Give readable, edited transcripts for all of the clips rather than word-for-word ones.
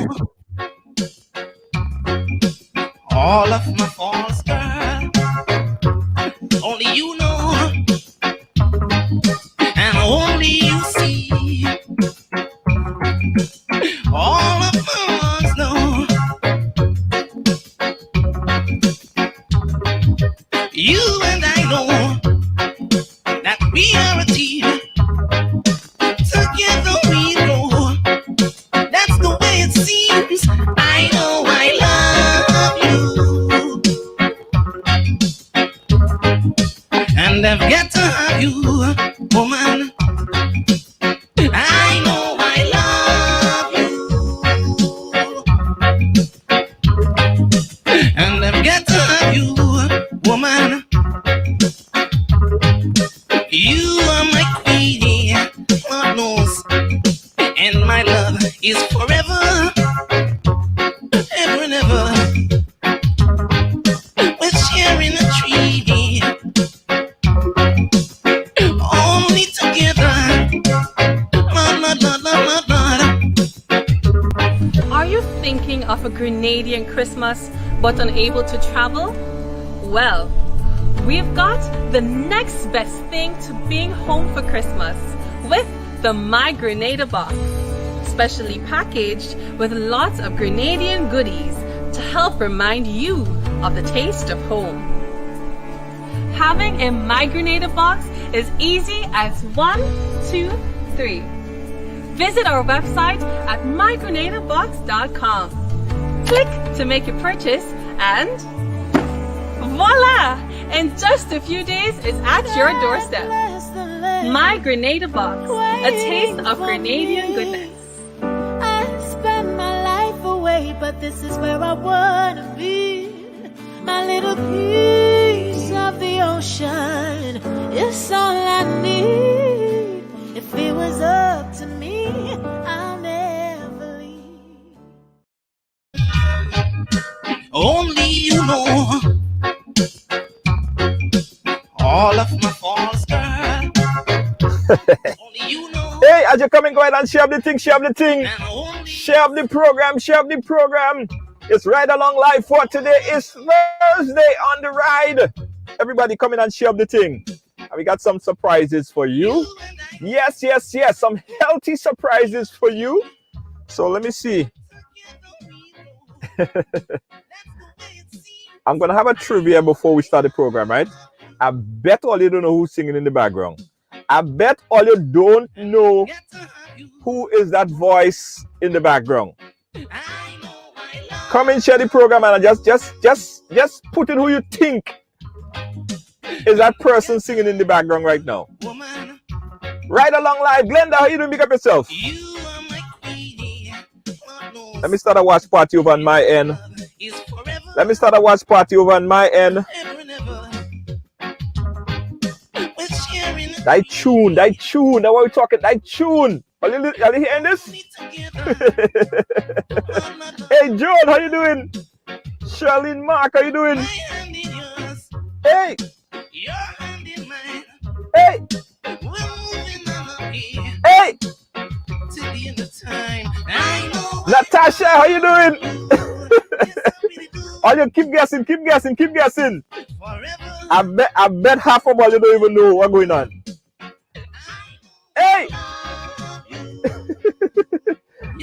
know all of my faults, girl. Only you know, and only you see. All of my wrongs, know. You and I know that we are a team. Together we grow. That's the way it seems. I know I love you, and I've got to have you, woman. I know I love you, and I've got to have you, woman. You are my queenie, Lord knows, and my love is forever, ever and ever. We're sharing a treaty, only together. Lord, Lord, Lord, Lord, Lord. Are you thinking of a Grenadian Christmas but unable to travel? Well, we've got the next best thing to being home for Christmas with the My Grenada box, specially packaged with lots of Grenadian goodies to help remind you of the taste of home. Having a My Grenada box is easy as 1, 2, 3. Visit our website at mygrenadabox.com. Click to make your purchase and voila! In just a few days, it's at your doorstep. My Grenada box, a taste of Grenadian goodness. I spend my life away, but this is where I wanna be. My little piece of the ocean is all I need. If it was up to me, I'll never leave. Only you know all of my faults, girl. Only you know. Hey, as you come and go ahead and share the thing, share the thing. And only Share the program, share the program. It's Ride Along Live for today. It's Thursday on the ride. Everybody come in and share the thing. And we got some surprises for you. Yes, yes, yes. Some healthy surprises for you. So let me see. I'm going to have a trivia before we start the program, right? I bet all you don't know who's singing in the background. I bet all you don't know who is that voice in the background. Come and share the program and just put in who you think is that person singing in the background right now. Ride Along Live. Glenda, how you doing? Pick up yourself. Let me start a watch party over on my end. Let me start a watch party over on my end. That tune, that's what we're talking, that tune. Are you hearing this? Hey, John, how you doing? Charlene Mark, how you doing? Hey! Hey! Hey! Natasha, how you doing? Oh, you keep guessing. I bet half of all you don't even know what's going on. Hey!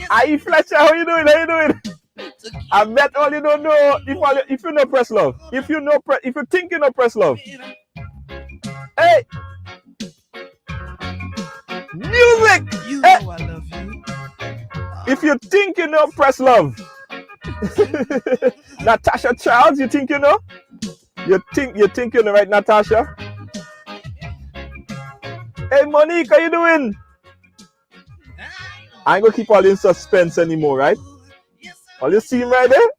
Aye Fletcher, how you doing? I bet all you don't know if you know press love. If you think you know press love. Hey! Music! Hey! I love you. If you think you know press love. Natasha Charles, you think you know? You think you know, right, Natasha? Hey, Monique, how you doing? I ain't gonna keep all in suspense anymore, right? All you see him right there?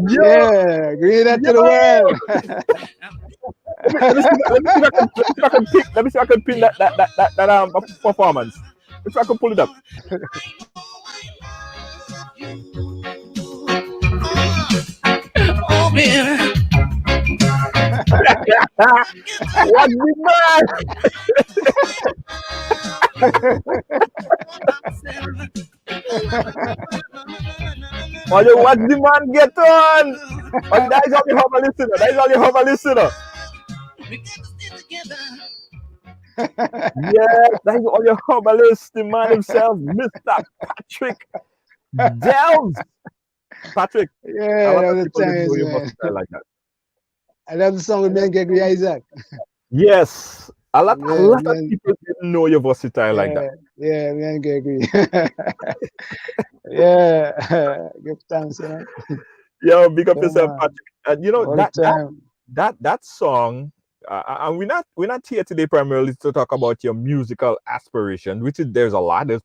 Yeah, greet that to the world. Let me see if I can pin that performance. If I can pull it up. Oh, baby. What the man? Oh, you watch the man get on. Oh, that is all you have a listener. That is all you have a listener. Yes, that is all your herbalist, the man himself, Mr. Patrick Delves. Patrick, a Yeah, lot that of was the people didn't know times, you man. versatile like that. I love the song with man Gregory Isaac. Yes, a Yeah, lot of man. people didn't know you versatile like that. Yeah, yeah, man Gregory. Yeah, give thanks, you know. Yo, big up Yeah, yourself, man. Patrick. And you know All the time. that song. And we're not here today primarily to talk about your musical aspiration, which is there's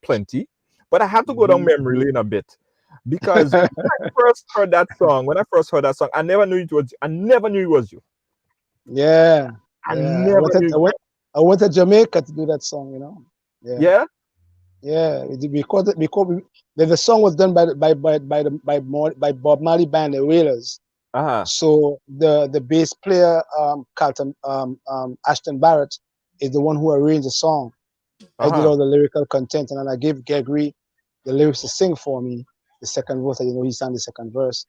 plenty. But I have to go down Hmm. memory lane a bit because when I first heard that song, I never knew it was you. Yeah, I yeah. never knew. I went to Jamaica to do that song, you know. Yeah, Yeah. yeah. The song was done by Bob Marley band, the Wailers. Uh-huh. So the bass player, Carlton, Ashton Barrett, is the one who arranged the song. I did Uh-huh. all the lyrical content, and then I gave Gregory the lyrics to sing for me. The second verse, you know, he sang the second verse.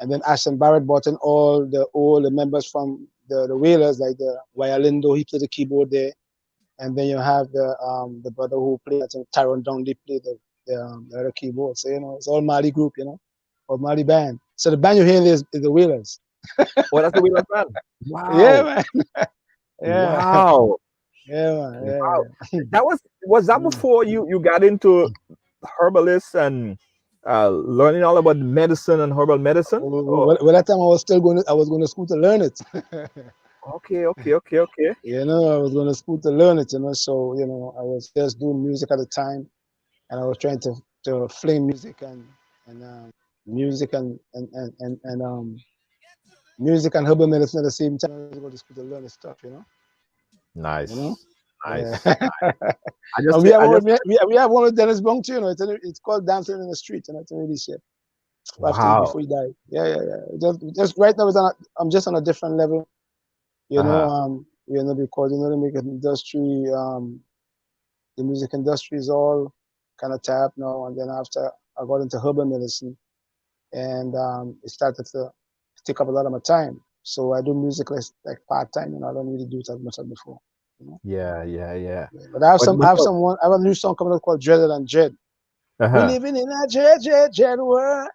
And then Ashton Barrett brought in all the members from the Wailers, like the Wyalindo, he played the keyboard there. And then you have the brother who played, I think Tyrone Dundee played the other keyboard. So, you know, it's all Mali group, you know, or Mali band. So the band you hear is the Wailers. Oh, that's the way that's man. Yeah, Wow. man. Yeah, Wow. yeah, man. Wow. Yeah. Was that Mm. before you got into herbalists and learning all about medicine and herbal medicine? Oh, Well, that time I was going to school to learn it. okay, okay, okay, okay. You know, I was going to school to learn it, you know. So, you know, I was just doing music at the time, and I was trying to fling music and music and herbal medicine at the same time. I was going to school to learn the stuff, you know. Nice, Yeah. nice. I just, And I just, we have one with Dennis Bong too, you know. It's called Dancing in the Street, you know. It's a really shit. After wow. before he died. Yeah, yeah, yeah. Just right now, I'm just on a different level, Uh-huh. because the music industry, the music industry is all kind of tapped now. And then after I got into herbal medicine, and it started to take up a lot of my time. So I do music like part time, I don't really do it as much as before, you know. Yeah, yeah, yeah. Yeah. But I have But look, I have a new song coming out called Dreaded and Dread. We uh-huh. living in a dread world.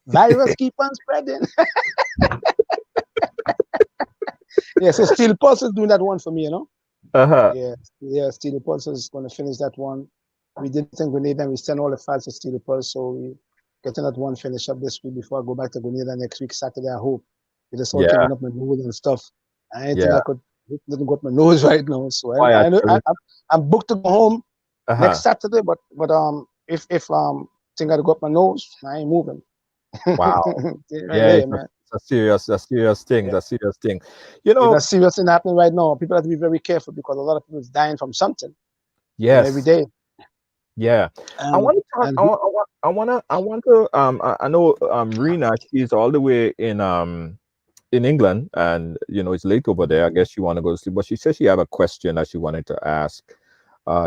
Virus keep on spreading. Yeah, so Steel Pulse is doing that one for me, you know. Uh-huh. Yeah, yeah, Steel Pulse is going to finish that one. We did it in Grenada and we sent all the files to Steel Pulse, so we getting that one finished up this week before I go back to Grenada next week, Saturday, I hope. It is all Yeah, keeping up my nose and stuff. I ain't think yeah. I could nothing got my nose right now. So Why I tell you? I'm booked to go home next Uh-huh. Saturday, but if think I got my nose, I ain't moving. Wow. Right Yeah, there, it's a, man. it's a serious thing. Yeah. It's a serious thing. You It's know, a serious thing happening right now. People have to be very careful because a lot of people is dying from something, every yes. day. Yeah. I Um, want to talk. and I know Rena, she's all the way in England, and it's late over there. I guess she want to go to sleep, but she said she have a question that she wanted to ask.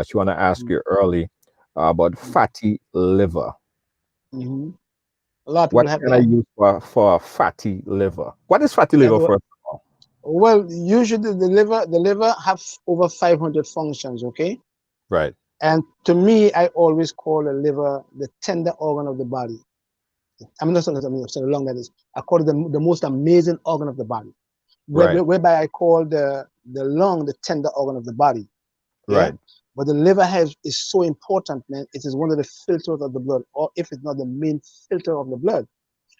She want to ask you early about fatty liver. mhm. A lot of What people have can I that. use for fatty liver? What is fatty Yeah, liver first of all? well, usually the liver have over 500 functions, okay? Right. And to me, I always call the liver the tender organ of the body. I'm not saying so long that is. I call it the most amazing organ of the body. Right. Whereby I call the lung the tender organ of the body. Yeah. Right. But the liver is so important, man. It is one of the filters of the blood, or if it's not the main filter of the blood.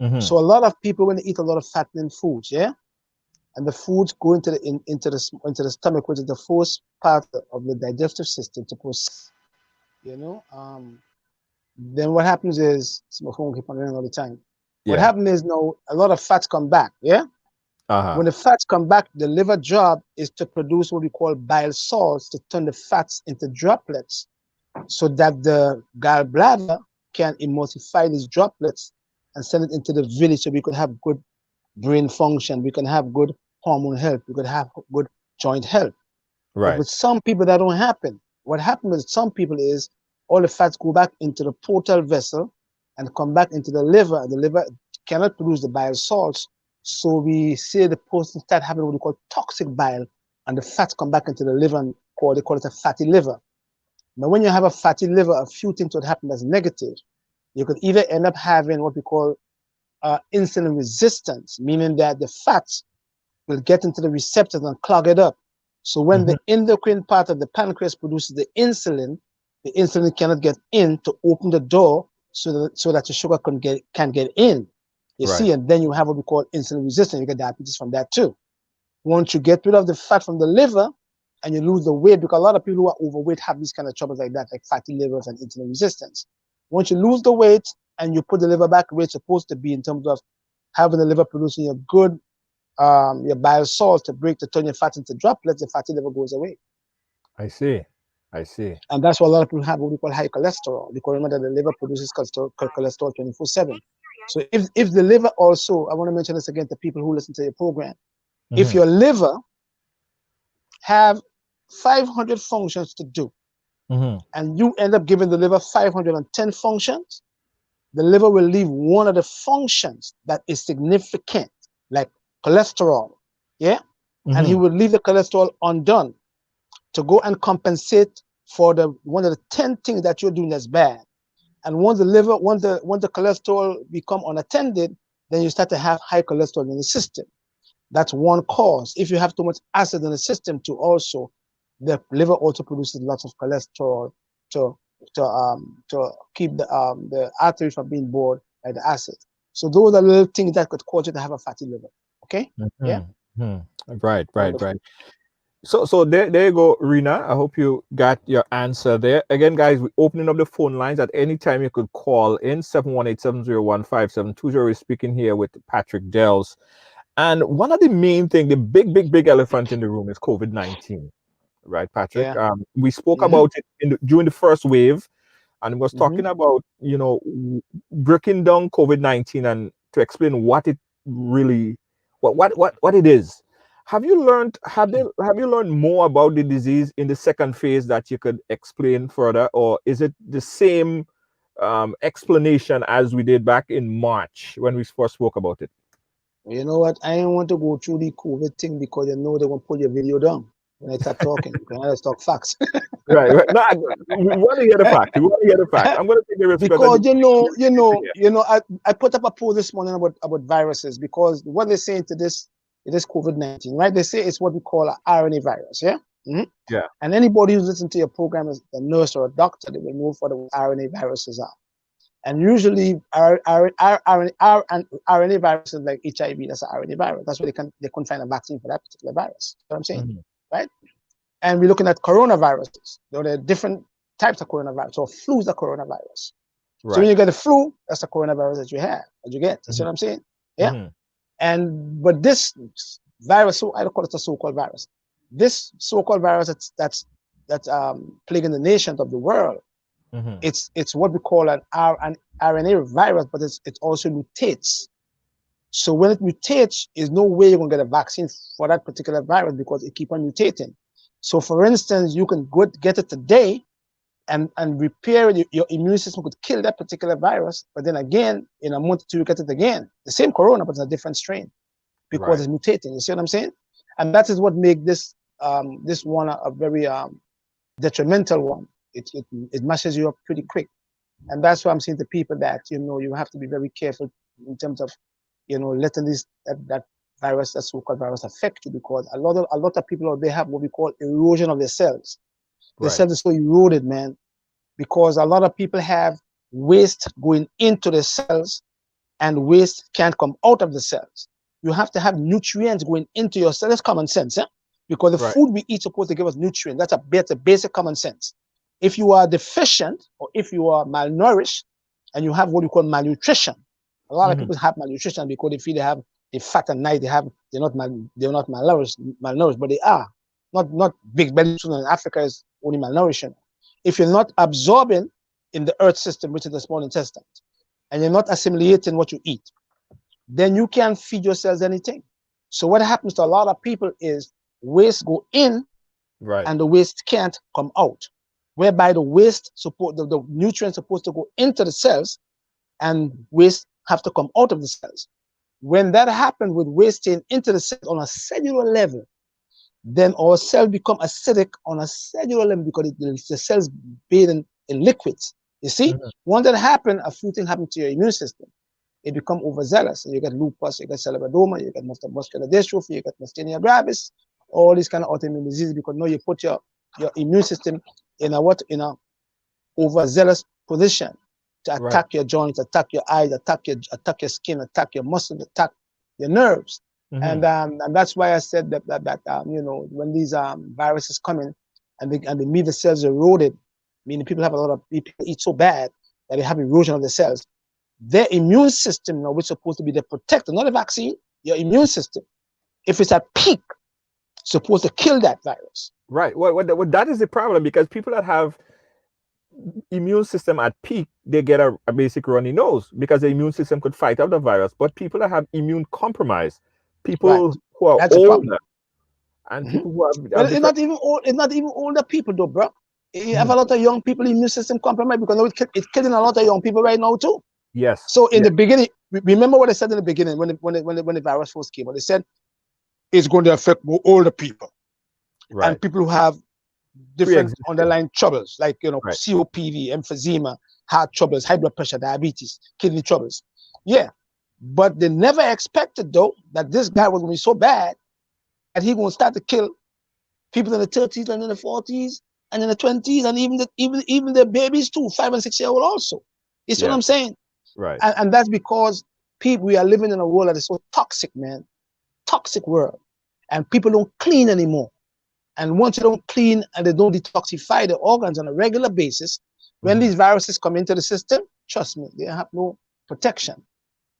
Mm-hmm. So a lot of people when they eat a lot of fattening foods, yeah, and the foods go into the stomach, which is the first part of the digestive system to process, you know. Then what happens is my phone keep on ringing all the time. What Yeah. happens is now a lot of fats come back, yeah. Uh-huh. When the fats come back, the liver job is to produce what we call bile salts to turn the fats into droplets so that the gallbladder can emulsify these droplets and send it into the village so we could have good brain function, we can have good hormone health. You could have good joint health. But Right. with some people, that don't happen. What happens with some people is all the fats go back into the portal vessel and come back into the liver. The liver cannot produce the bile salts. So we say the person start having what we call toxic bile, and the fats come back into the liver and they call it a fatty liver. Now, when you have a fatty liver, a few things would happen that's negative. You could either end up having what we call insulin resistance, meaning that the fats will get into the receptors and clog it up. So when the endocrine part of the pancreas produces the insulin cannot get in to open the door so that the sugar can get in. You Right. see, and then you have what we call insulin resistance. You get diabetes from that too. Once you get rid of the fat from the liver and you lose the weight, because a lot of people who are overweight have these kind of troubles like that, like fatty livers and insulin resistance. Once you lose the weight and you put the liver back where it's supposed to be in terms of having the liver producing your good your bile salts to break to turn your fat into droplets, the fatty liver goes away. I see. I see. And that's why a lot of people have what we call high cholesterol, because remember that the liver produces cholesterol 24/7. So if the liver also, I want to mention this again to people who listen to your program, if your liver have 500 functions to do, and you end up giving the liver 510 functions, the liver will leave one of the functions that is significant, like cholesterol, yeah? And he will leave the cholesterol undone to go and compensate for the one of the 10 things that you're doing that's bad. And once the cholesterol become unattended, then you start to have high cholesterol in the system. That's one cause. If you have too much acid in the system too, also, the liver also produces lots of cholesterol to keep the arteries from being bored by the acid. So those are little things that could cause you to have a fatty liver. Okay? Yeah. Right. So there you go, Rena. I hope you got your answer there. Again, guys, we're opening up the phone lines at any time. You could call in 718-701-5720. We're speaking here with Patrick Dells. And one of the main thing, the big elephant in the room is COVID-19. Right, Patrick? Yeah. We spoke about it during the first wave, and was talking Mhm. about, breaking down COVID-19 and to explain what it really, what it is. Have you learned more about the disease in the second phase that you could explain further, or is it the same explanation as we did back in March when we first spoke about it? You know what? I don't want to go through the COVID thing because you know they're gonna pull your video down when I start talking. Because I just talk facts. Right. No, we want to hear the fact. We want to hear the fact. I'm going to take the risk Because because I put up a post this morning about viruses, because what they're saying to this COVID-19, right? They say it's what we call an RNA virus, yeah. yeah. And anybody who's listening to your program as a nurse or a doctor, they will know what the RNA viruses are. And usually RNA viruses like HIV, that's an RNA virus. That's why they couldn't find a vaccine for that particular virus. You know what I'm saying? Right? And we're looking at coronaviruses. There are different types of coronavirus. So flu is a coronavirus. Right. So when you get the flu, that's the coronavirus that you get. That's what I'm saying? Yeah. But this virus, so I don't call it a so-called virus. This so-called virus that's plaguing the nations of the world. It's what we call an RNA virus, but it also mutates. So when it mutates, there's no way you're gonna get a vaccine for that particular virus because it keeps on mutating. So for instance, you can get it today and repair it. Your immune system could kill that particular virus, but then again, in a month or two, you get it again. The same corona, but it's a different strain because it's mutating. You see what I'm saying? And that is what makes this one a very detrimental one. It messes you up pretty quick. And that's why I'm saying to people that, you have to be very careful in terms of, letting that virus, that so-called virus, affect you, because a lot of people, they have what we call erosion of their cells. Their cells are so eroded, man, because a lot of people have waste going into the cells and waste can't come out of the cells. You have to have nutrients going into your cells. That's common sense, eh? Because the food we eat is supposed to give us nutrients. That's a basic common sense. If you are deficient or if you are malnourished and you have what you call malnutrition, a lot of people have malnutrition because they feel they have a fat at night. They're not malnourished, but they are. Not big belly children in Africa is only malnourishing. If you're not absorbing in the earth system, which is the small intestine, and you're not assimilating what you eat, then you can't feed your cells anything. So what happens to a lot of people is waste go in Right. and the waste can't come out, whereby the waste support the nutrients supposed to go into the cells and waste have to come out of the cells. When that happens with waste staying into the cells on a cellular level, then our cell become acidic on a cellular level because the cells bathe in liquids. You see, once that happen, a few things happen to your immune system. It become overzealous. You get lupus, you get cerebelloma, you get muscular dystrophy, you get myasthenia gravis, all these kind of autoimmune diseases because now you put your immune system in a overzealous position to attack your joints, attack your eyes, attack your skin, attack your muscles, attack your nerves. And that's why I said that you know, when these viruses come in and they meet the cells eroded, meaning people have a lot of people eat so bad that they have erosion of the cells. Their immune system now, which is supposed to be the protector, not a vaccine, your immune system, if it's at peak, supposed to kill that virus. Right. Well, that is the problem, because people that have immune system at peak, they get a basic runny nose because the immune system could fight out the virus. But people that have immune compromise, people who are That's a problem. older, and people who have Well, it's not even old. It's not even older people, though, bro. You have a lot of young people immune system compromised because now it's killing a lot of young people right now too. Yes. So in the beginning, remember what I said in the beginning when the virus first came. When they said it's going to affect more older people and people who have different underlying troubles like, you know, COPD, emphysema, heart troubles, high blood pressure, diabetes, kidney troubles. Yeah, but they never expected though that this guy was going to be so bad that he going to start to kill people in the 30s and in the 40s and in the 20s and even the babies too, 5 and 6 year old also. You see what I'm saying? Right. And that's because we are living in a world that is so toxic, man. Toxic world. And people don't clean anymore. And once you don't clean and they don't detoxify the organs on a regular basis, when these viruses come into the system, trust me, they have no protection.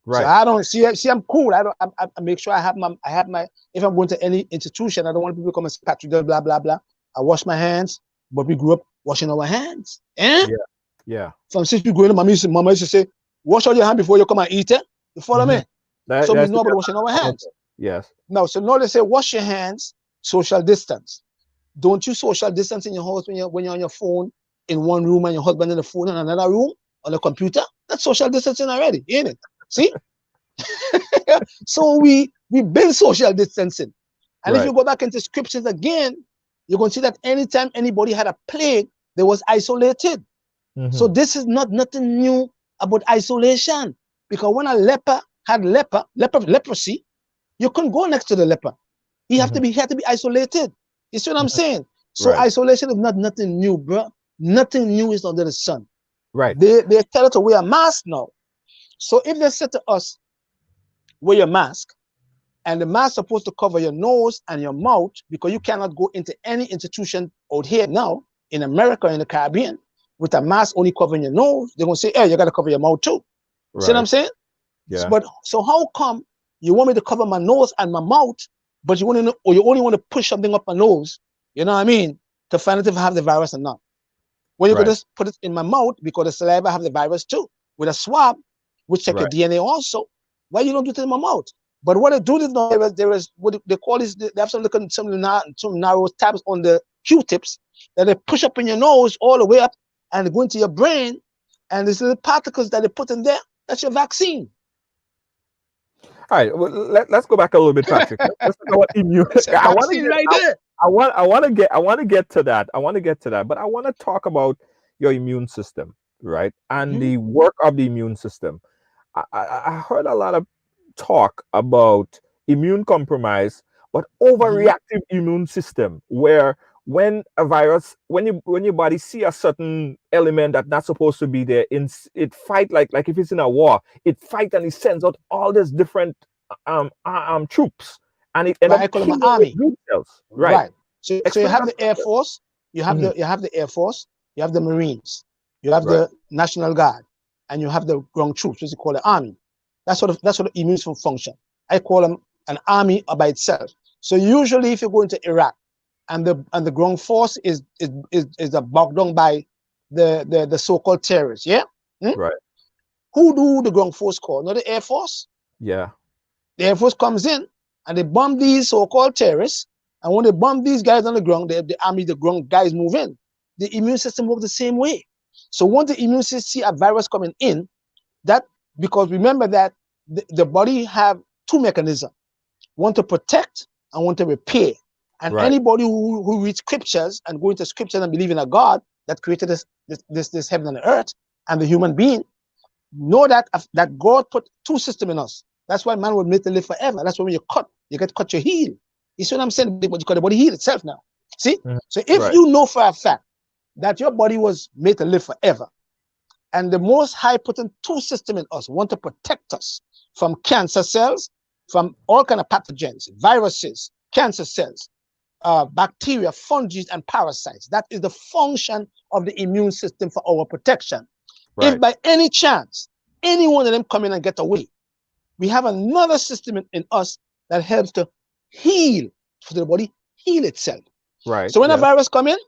Right. So I don't see. I'm cool. I make sure I have my. If I'm going to any institution, I don't want people to come and say, Patrick, blah blah blah. I wash my hands, but we grew up washing our hands. Eh? Yeah. Yeah. From since we grew up, mama used to say, wash all your hands before you come and eat it. You follow me? So we know about washing our hands. Yes. No, so now they say wash your hands, social distance. Don't you social distance in your house when you're on your phone in one room and your husband in the phone in another room on the computer? That's social distancing already, ain't it? See? So we build social distancing. And if you go back into scriptures again, you're going to see that anytime anybody had a plague, they was isolated. So this is not nothing new about isolation. Because when a leper had leprosy, you couldn't go next to the leper. He had to be isolated. You see what I'm saying? So isolation is not nothing new, bro. Nothing new is under the sun. Right. They tell us to wear a mask now. So if they said to us, wear your mask, and the mask is supposed to cover your nose and your mouth because you cannot go into any institution out here now in America or in the Caribbean with a mask only covering your nose, they're going to say, hey, you got to cover your mouth too. See what I'm saying? Yeah. So how come you want me to cover my nose and my mouth, but you only want to push something up my nose, you know what I mean, to find out if I have the virus or not? When you could just put it in my mouth because the saliva have the virus too, with a swab, which check your DNA also. Why you don't do it in my mouth? But what they do is now there is what they call is they have some narrow tabs on the Q-tips that they push up in your nose all the way up and go into your brain, and there's little particles that they put in there. That's your vaccine. All right, well, let's go back a little bit, Patrick. Let's talk about immune. I want to get to that. But I want to talk about your immune system, right? And the work of the immune system. I heard a lot of talk about immune compromise, but overreactive immune system, where when a virus, when your body see a certain element that's not supposed to be there, it fight like if it's in a war, it fight and it sends out all these different troops, and it ends up killing an army. Cells. Right. So you have the Air Force, you have the Air Force, you have the Marines, you have the National Guard, and you have the ground troops, which you call the army. That's what the immune function. I call them an army by itself. So usually, if you go into Iraq, and the ground force is bogged down by the so-called terrorists, right? Who do the ground force call? Not the Air Force. Yeah. The Air Force comes in and they bomb these so-called terrorists. And when they bomb these guys on the ground, the army, the ground guys move in. The immune system works the same way. So once the immune system see a virus coming in, that because remember that the body have two mechanisms: one to protect and one to repair. And Right. anybody who reads scriptures and go into scriptures and believe in a God that created this heaven and earth and the human being, know that God put two systems in us. That's why man was made to live forever. That's why when you get cut your heel. You see what I'm saying? But the body heal itself now. See? So if Right. you know for a fact that your body was made to live forever, and the Most High put in two systems in us, one to protect us from cancer cells, from all kind of pathogens, viruses, cancer cells, bacteria, fungi, and parasites. That is the function of the immune system for our protection. Right. If by any chance any one of them come in and get away, we have another system in us that helps to heal, for the body heal itself. Right. So when a Yeah. virus come in,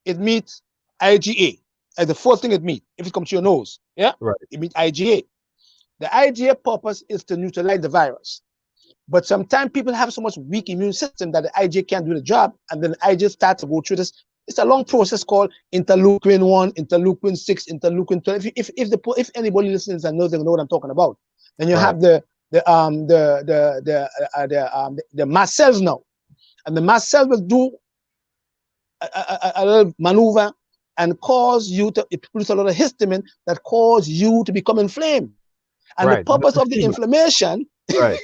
it meets IgA as the first thing it meets. If it comes to your nose, yeah, Right. it meets IgA. The IgA purpose is to neutralize the virus. But sometimes people have so much weak immune system that the IgA can't do the job, and then the IgA starts to go through this. It's a long process called interleukin 1, interleukin 6, interleukin 12. If anybody listens and knows, they know what I'm talking about. Then you Right. have the mast cells now, and the mast cells will do a little maneuver and cause you to produce a lot of histamine that cause you to become inflamed. And the Right. purpose of the Fever. inflammation Right.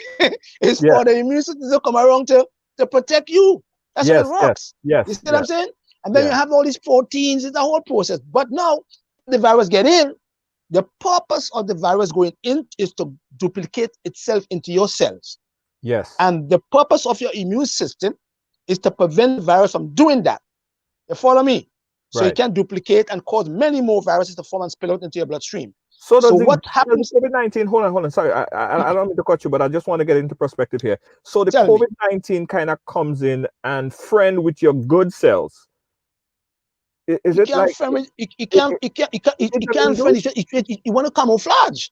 is Yeah. for the immune system to come around to protect you. That's how Yes. it works. Yes. You see Yes. what I'm saying? And then Yeah. you have all these proteins. It's a whole process. But now the virus get in. The purpose of the virus going in is to duplicate itself into your cells. Yes. And the purpose of your immune system is to prevent the virus from doing that. You follow me? So it Right. can duplicate and cause many more viruses to form and spill out into your bloodstream. So So does the what happens? COVID-19? Hold on. Sorry, I don't mean to cut you, but I just want to get into perspective here. So the Tell me. COVID-19 kind of comes in and friend with your good cells. Is You it can't like friend with, you it, can't, it, you it can't doesn't friend, do? you want to camouflage.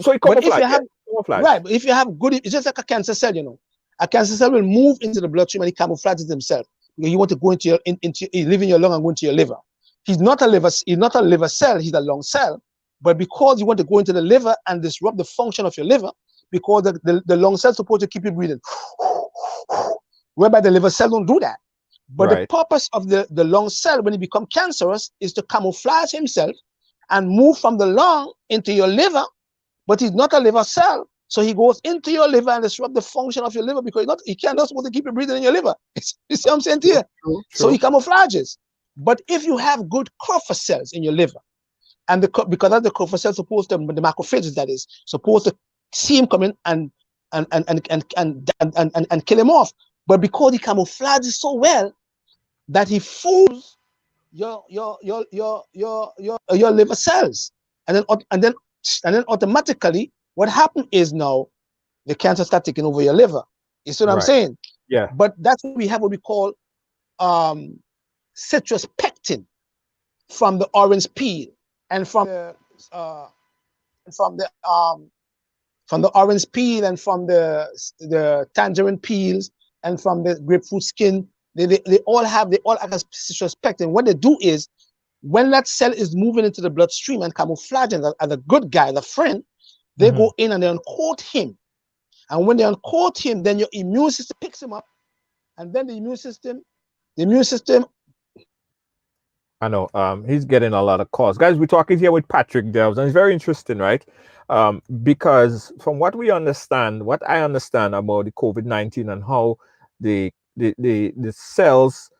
So it But if camouflage? you Yeah, have, camouflage. right, but if you have good, it's just like a cancer cell, you know. A cancer cell will move into the bloodstream and he camouflages himself. Because you want to go into your, he live in your lung and go into your liver. He's not a liver cell, he's a lung cell. But because you want to go into the liver and disrupt the function of your liver, because the lung cell is supposed to keep you breathing, whereby the liver cell don't do that. But Right. the purpose of the lung cell when it becomes cancerous is to camouflage himself and move from the lung into your liver, but he's not a liver cell. So he goes into your liver and disrupt the function of your liver because he can't not supposed to keep you breathing in your liver. You see what I'm saying to you? True. So he camouflages. But if you have good corpuscles in your liver, and because that's the corpuscle supposed to, the macrophages that is supposed to see him coming and kill him off. But because he camouflages so well that he fools your liver cells, and then automatically what happened is now the cancer start taking over your liver. You see what I'm Right. saying? Yeah. But that's what we have, what we call citrus pectin from the orange peel and from the orange peel and from the tangerine peels and from the grapefruit skin. They all act as citrus pectin. What they do is when that cell is moving into the bloodstream and camouflaging as a good guy, the friend, they go in and they uncoat him. And when they uncoat him, then your immune system picks him up, and then the immune system. I know. He's getting a lot of calls, guys. We're talking here with Patrick Delves, and it's very interesting, right? Because from what we understand, what I understand about the COVID-19 and how the cells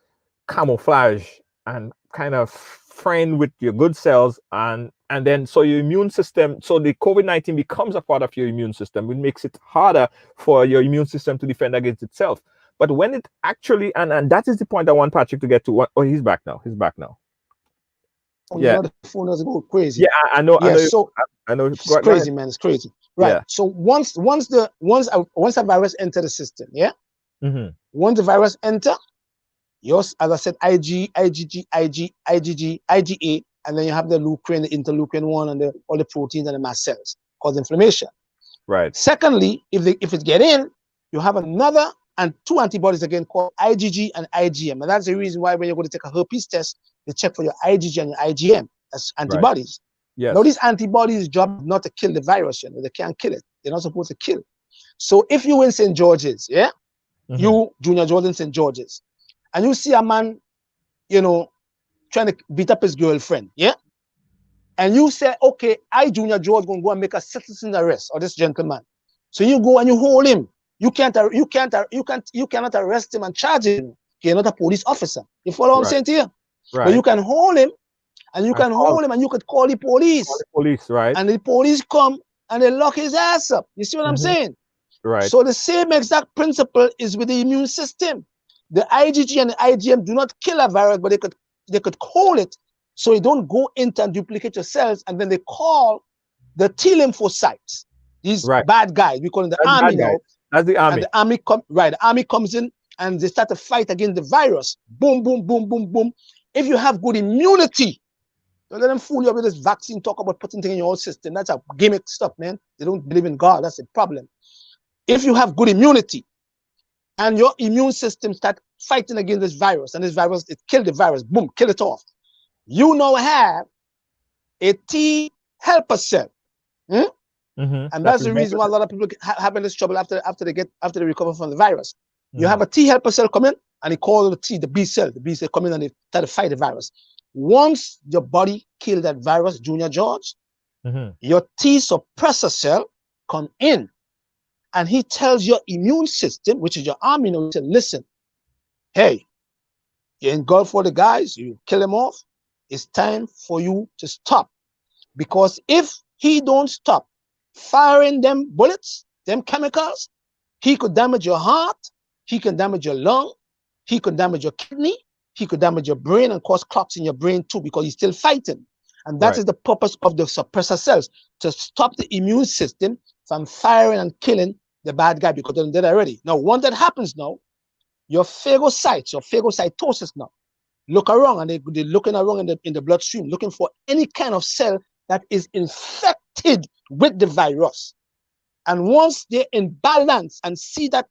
camouflage and kind of friend with your good cells, and then so your immune system, so the COVID-19 becomes a part of your immune system. It makes it harder for your immune system to defend against itself. But when it actually, and that is the point I want Patrick to get to. Oh, he's back now. Yeah. The phone doesn't go crazy. Yeah, I know. Yeah, I know. so I know. it's crazy, man. It's crazy. Right. Yeah. So once a virus enter the system, yeah. Mm-hmm. Once the virus enter, yours, as I said, IgG, IgA, and then you have the leukin, the interleukin 1, and all the proteins and the mast cells cause inflammation. Right. Secondly, if it get in, you have another and two antibodies again called IgG and IgM. And that's the reason why when you're going to take a herpes test, they check for your IgG and your IgM as Right. antibodies. Yes. Now, these antibodies' job is not to kill the virus, you know, they can't kill it. They're not supposed to kill. So if you in St. George's, yeah, you, Junior Jordan, St. George's, and you see a man, you know, trying to beat up his girlfriend, yeah, and you say, okay, I, Junior George, gonna go and make a citizen arrest of this gentleman. So you go and you hold him. You cannot arrest him and charge him. You're not a police officer. You follow what I'm saying to you? Right. But you can hold him, and you can call- hold him, and you could call the police. Call the police, right? And the police come and they lock his ass up. You see what I'm saying? Right. So the same exact principle is with the immune system. The IgG and the IgM do not kill a virus, but they could call it so it don't go into and duplicate your cells, and then they call the T lymphocytes. These bad guys, we call them the That's army bad guys. now. That's the army. And the army the army comes in and they start to fight against the virus. Boom, boom, boom, boom, boom. If you have good immunity, don't let them fool you with this vaccine talk about putting things in your own system. That's a gimmick stuff, man. They don't believe in God. That's the problem. If you have good immunity and your immune system start fighting against this virus, and this virus, it killed the virus, boom, kill it off. You now have a T helper cell. And that's the reason why a lot of people having this trouble after they recover from the virus. You have a T helper cell come in, and they call the B cell. The B cell come in and they try to fight the virus. Once your body kill that virus, Junior George, your T suppressor cell come in, and he tells your immune system, which is your army, you know, to listen. Hey, you engulf all the guys, you kill them off. It's time for you to stop, because if he don't stop firing them bullets, them chemicals, he could damage your heart, he can damage your lung, he could damage your kidney, he could damage your brain and cause clots in your brain too, because he's still fighting. And that is the purpose of the suppressor cells, to stop the immune system from firing and killing the bad guy, because they're dead already. Now, once that happens now, your phagocytes, your phagocytosis now, look around, and they're looking around in the bloodstream, looking for any kind of cell that is infected with the virus. And once they're in balance and see that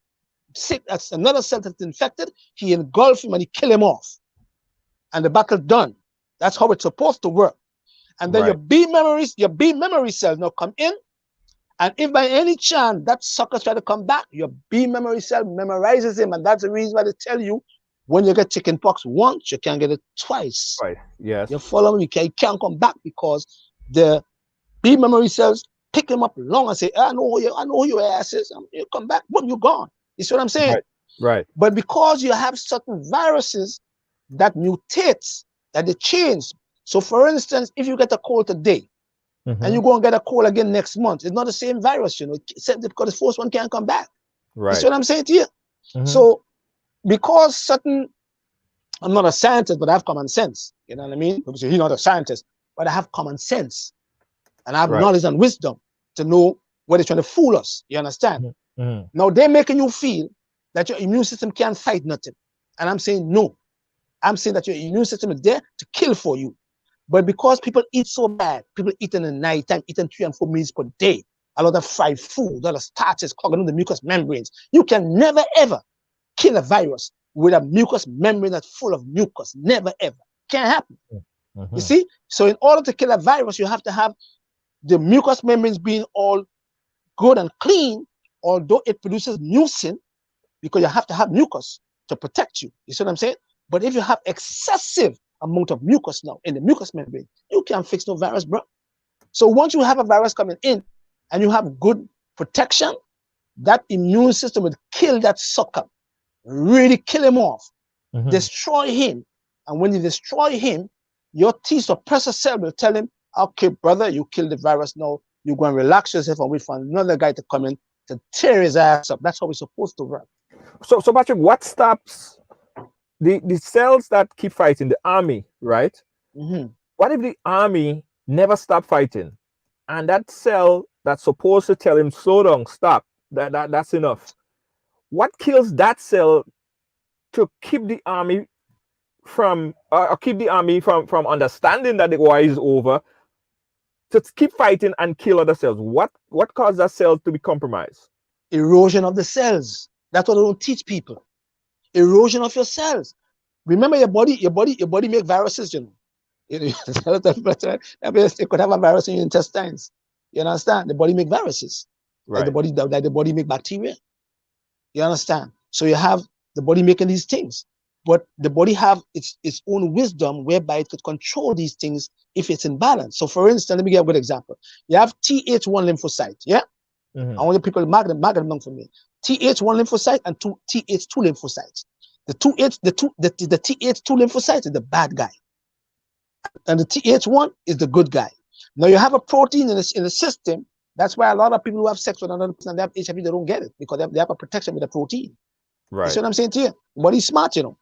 that's another cell that's infected, he engulf him and he kill him off. And the battle done. That's how it's supposed to work. And then your B memory cells now come in. And if by any chance that sucker try to come back, your B memory cell memorizes him. And that's the reason why they tell you, when you get chicken pox once, you can't get it twice. Right. Yes. You follow me? You can't come back, because the B memory cells pick him up long and say, I know who your ass is. You come back, boom, you're gone. You see what I'm saying? Right. But because you have certain viruses that mutate, that they change. So for instance, if you get a cold today, and you go and get a cold again next month, it's not the same virus, you know, because the first one can't come back. Right. You see what I'm saying to you? So because certain, I'm not a scientist, but I have common sense. You know what I mean? Because he's not a scientist, but I have common sense. And I have knowledge and wisdom to know where they're trying to fool us. You understand? Now they're making you feel that your immune system can't fight nothing. And I'm saying no. I'm saying that your immune system is there to kill for you. But because people eat so bad, people eat in the night time, eating 3 and 4 meals per day, a lot of fried food, a lot of starches clogging up the mucous membranes. You can never ever kill a virus with a mucous membrane that's full of mucus. Never ever. Can't happen. You see? So in order to kill a virus, you have to have the mucous membranes being all good and clean, although it produces mucin, because you have to have mucus to protect you. You see what I'm saying? But if you have excessive amount of mucus now in the mucous membrane, you can't fix no virus, bro. So once you have a virus coming in and you have good protection, that immune system will kill that sucker, really kill him off, destroy him. And when you destroy him, your T suppressor cell will tell him, okay, brother, you killed the virus now. You're going to relax yourself and wait for another guy to come in to tear his ass up. That's how we're supposed to work. So Patrick, what stops the cells that keep fighting, the army, right? What if the army never stop fighting, and that cell that's supposed to tell him, slow down, stop, that's enough? What kills that cell to keep the army from from understanding that the war is over, to keep fighting and kill other cells? What caused that cell to be compromised? Erosion of the cells. That's what they don't teach people. Erosion of your cells. Remember, your body make viruses, you know. It could have a virus in your intestines. You understand? The body make viruses. Right. Like the body make bacteria. You understand? So you have the body making these things, but the body have its own wisdom whereby it could control these things if it's in balance. So for instance, let me give a good example. You have Th1 lymphocyte, yeah? Mhm. I want the people to mark them down for me. Th1 lymphocyte and Th2 lymphocytes. The Th2 lymphocyte is the bad guy, and the Th1 is the good guy. Now you have a protein in the system. That's why a lot of people who have sex with another person and they have HIV, they don't get it because they have a protection with the protein. You see Right. what I'm saying to you? Body's smart, you know.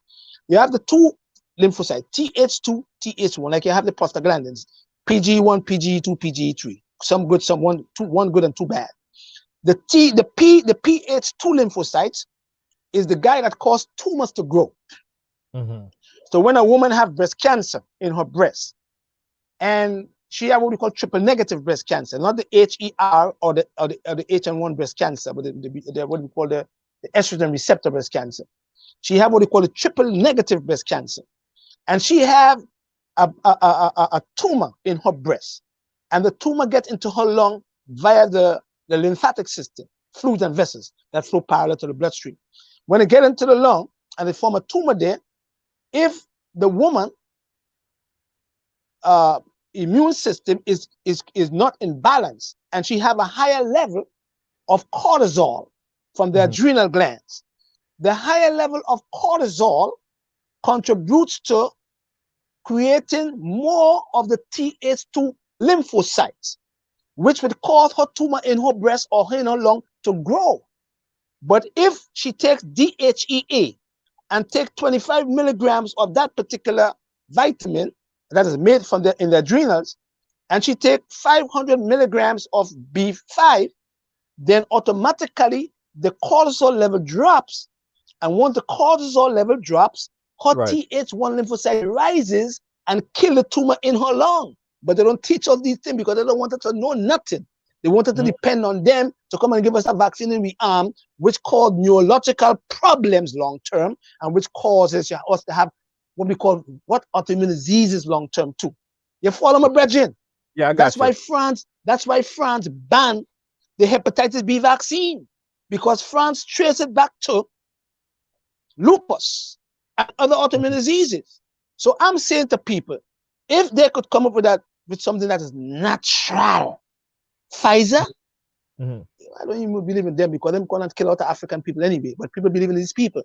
You have the two lymphocytes, Th2, Th1, like you have the prostaglandins, PG1, PGE2, PGE3. Some good, one good and two bad. The PH2 lymphocytes is the guy that causes tumors to grow. Mhm. So when a woman have breast cancer in her breast, and she have what we call triple negative breast cancer, not the HER or the HN1 breast cancer, but the what we call the estrogen receptor breast cancer. She have what we call the triple negative breast cancer, and she have a tumor in her breast, and the tumor gets into her lung via the lymphatic system, fluids and vessels that flow parallel to the bloodstream. When it get into the lung and they form a tumor there, if the woman immune system is not in balance and she have a higher level of cortisol from the Mhm. adrenal glands, the higher level of cortisol contributes to creating more of the Th2 lymphocytes, which would cause her tumor in her breast or in her lung to grow. But if she takes DHEA and take 25 milligrams of that particular vitamin that is made from in the adrenals, and she take 500 milligrams of B5, then automatically the cortisol level drops. And once the cortisol level drops, her Right. Th1 lymphocyte rises and kill the tumor in her lung. But they don't teach us these things because they don't want us to know nothing. They want us to depend on them to come and give us a vaccine in the arm, which cause neurological problems long term, and which causes us to have what we call autoimmune diseases long term too. You follow my brethren? Yeah, I That's got why you. France banned the hepatitis B vaccine, because France traced it back to lupus and other autoimmune Mhm. diseases. So I'm saying to people, if they could come up with something that is natural, Pfizer, Mhm. I don't even believe in them because them gonna kill out the African people anyway. But people believe in these people.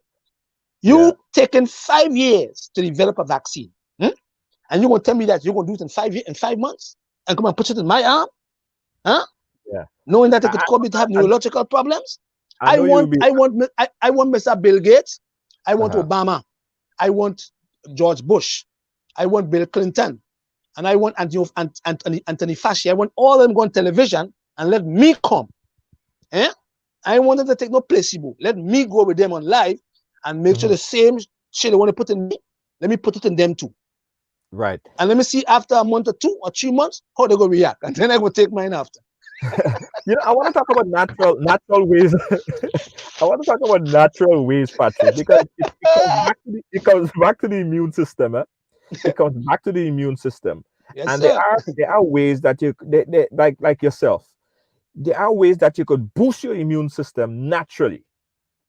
Yeah. You taken 5 years to develop a vaccine, and you gonna tell me that you're gonna do it in 5 years, in 5 months, and come and put it in my arm, huh? Yeah. Knowing that it could I, cause me to have I, neurological problems. I I know you'll want, be. I want, I want Mr. Bill Gates. I want Uh-huh. Obama. I want George Bush. I want Bill Clinton. And I want Anthony Fauci. I want all of them go on television and let me come. Eh? I want them to take no placebo. Let me go with them on live and make sure Mhm. the same shit they want to put in me, let me put it in them too. Right. And let me see after a month or 2 or 3 months how they go react. And then I will take mine after. I want to talk about natural ways. I want to talk about natural ways, Patrick, because it comes back to the immune system. It comes back to the immune system, Yes, and sir. there are ways that like yourself. There are ways that you could boost your immune system naturally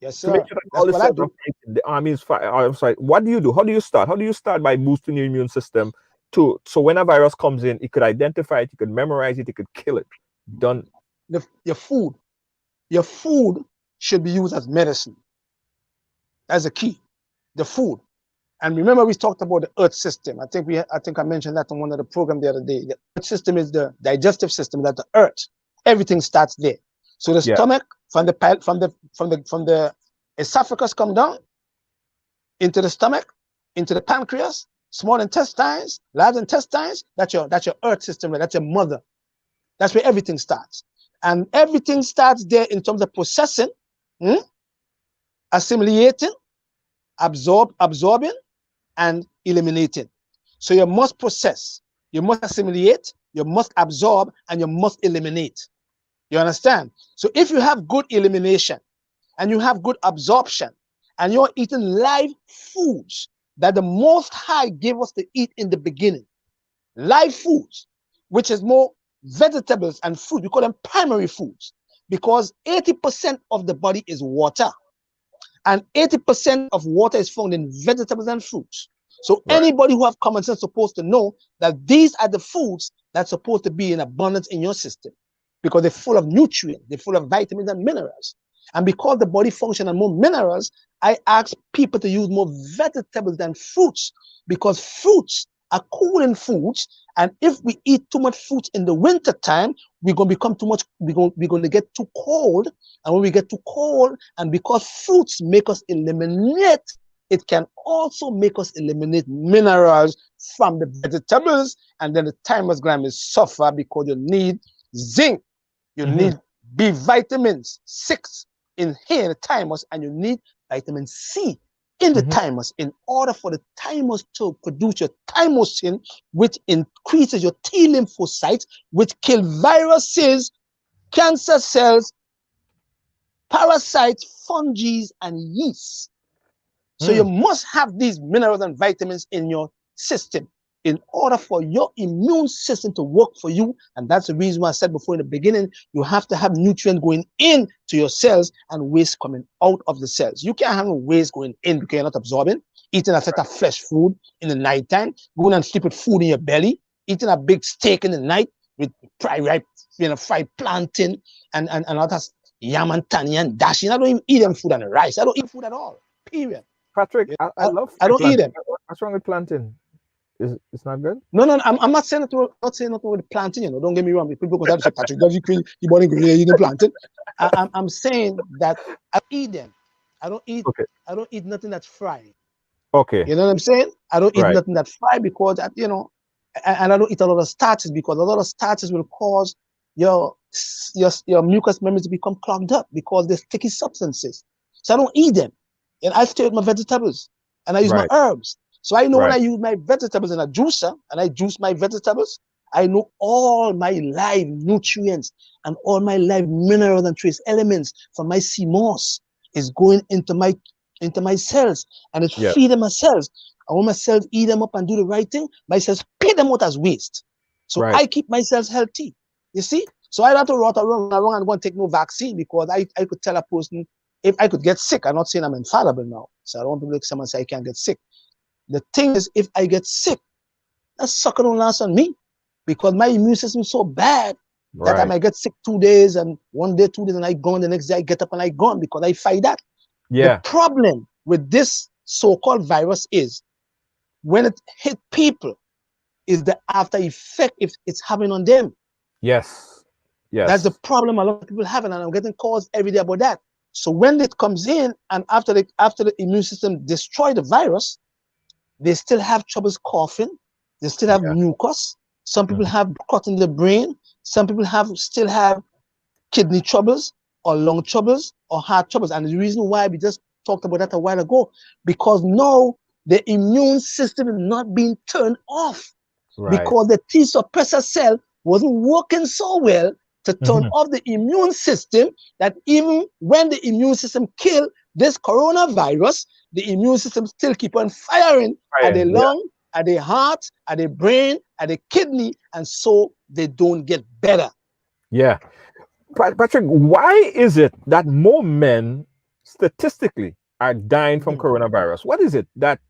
Yes, to make sir. sure that all That's the what I cells are do. fighting. The army is fighting. I'm sorry. What do you do? How do you start? How do you start by boosting your immune system so when a virus comes in, it could identify it, you could memorize it, it could kill it. Done. Your food. Your food should be used as medicine. That's the key. The food. And remember, we talked about the earth system. I think I mentioned that on one of the program the other day. The earth system is the digestive system, that the earth. Everything starts there. So the Yeah. stomach, from the esophagus come down into the stomach, into the pancreas, small intestines, large intestines. That's your earth system. That's your mother. That's where everything starts. And everything starts there in terms of processing, hmm, assimilating, absorbing, and eliminating. So you must process, you must assimilate, you must absorb, and you must eliminate. You understand? So if you have good elimination and you have good absorption and you're eating live foods that the Most High gave us to eat in the beginning, live foods, which is more vegetables and fruit, we call them primary foods, because 80% of the body is water, and 80% of water is found in vegetables and fruits. So Right. anybody who have common sense is supposed to know that these are the foods that's supposed to be in abundance in your system, because they're full of nutrients, they're full of vitamins and minerals. And because the body functions on more minerals, I ask people to use more vegetables than fruits, because fruits are cooling foods. And if we eat too much fruits in the winter time, we're going to become too much, we're going to get too cold. And when we get too cold, and because fruits make us eliminate, it can also make us eliminate minerals from the vegetables. And then the thymus gland will suffer because you need zinc, you need B vitamins 6 in here in the thymus, and you need vitamin C in the thymus in order for the thymus to produce your thymosin, which increases your T lymphocytes, which kill viruses, cancer cells, parasites, fungi, and yeast. So you must have these minerals and vitamins in your system in order for your immune system to work for you. And that's the reason why I said before in the beginning, you have to have nutrients going in to your cells and waste coming out of the cells. You can't have no waste going in because you're not absorbing, eating a set of fresh food in the nighttime, going and sleep with food in your belly, eating a big steak in the night with fried plantain and other yam and tani and dashing. I don't even eat them food and rice. I don't eat food at all. Period. Patrick, I love I don't eat plantain. them. What's wrong with plantain? It's not good? No, I'm not saying nothing. Not saying nothing with the plantain. You know, don't get me wrong. People go to say Patrick, does you cream? You born in green? You eating plantain? I'm saying that I eat them. I don't eat. Okay. I don't eat nothing that's fried. Okay. You know what I'm saying? I don't eat Right. nothing that's fried because that, you know, and I don't eat a lot of starches because a lot of starches will cause your mucous membranes to become clogged up because they're sticky substances. So I don't eat them, and I stay with my vegetables and I use my Right. herbs. So I know when Right. I use my vegetables in a juicer and I juice my vegetables, I know all my live nutrients and all my live minerals and trace elements from my sea moss is going into my cells, and it's Yeah. feeding my cells. And when my cells eat them up and do the right thing, my cells spit them out as waste. So Right. I keep my cells healthy. You see? So I don't have to run around and go and take no vaccine because I could tell a person if I could get sick. I'm not saying I'm infallible now. So I don't want to look someone say I can't get sick. The thing is, if I get sick, that sucker don't last on me because my immune system is so bad that I Right. might get sick 2 days and 1 day, 2 days, and I gone. The next day I get up and I gone because I fight that. The Yeah. problem with this so-called virus is when it hit people is the after effect if it's having on them. Yes. That's the Yes. problem a lot of people have, and I'm getting calls every day about that. So when it comes in and after the immune system destroy the virus, they still have troubles coughing, they still have Yeah. mucus. Some people have clot in the brain. Some people still have kidney troubles or lung troubles or heart troubles. And the reason why we just talked about that a while ago, because now the immune system is not being turned off Right. because the T suppressor cell wasn't working so well to turn off the immune system that even when the immune system kill this coronavirus, the immune system still keep on firing at the Yeah. lung, at the heart, at the brain, at the kidney, and so they don't get better. Yeah. Patrick, why is it that more men statistically are dying from coronavirus? What is it that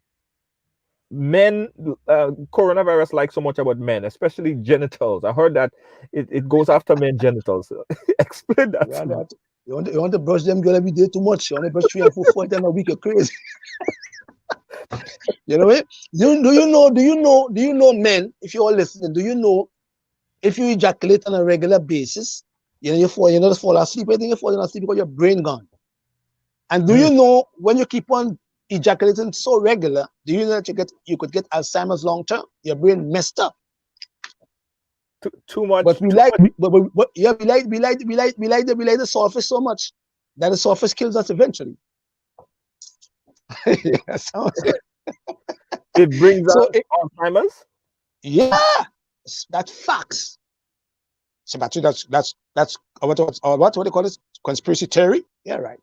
men coronavirus like so much about men, especially genitals? I heard that it goes after men genitals. Explain that to me. You want to brush them girl every day too much. You want to brush 3 and 4 times a week. You're crazy. You know what? Do you know men? If you're all listening, do you know if you ejaculate on a regular basis, you just fall asleep. I think you're falling asleep because your brain gone. And do you know when you keep on ejaculating so regular, do you know that you could get Alzheimer's long term? Your brain messed up. Too much. But we like the surface so much that the surface kills us eventually. It brings So out Alzheimer's. yeah, that's facts. So that's what they call it? Conspiracy theory? Yeah, right.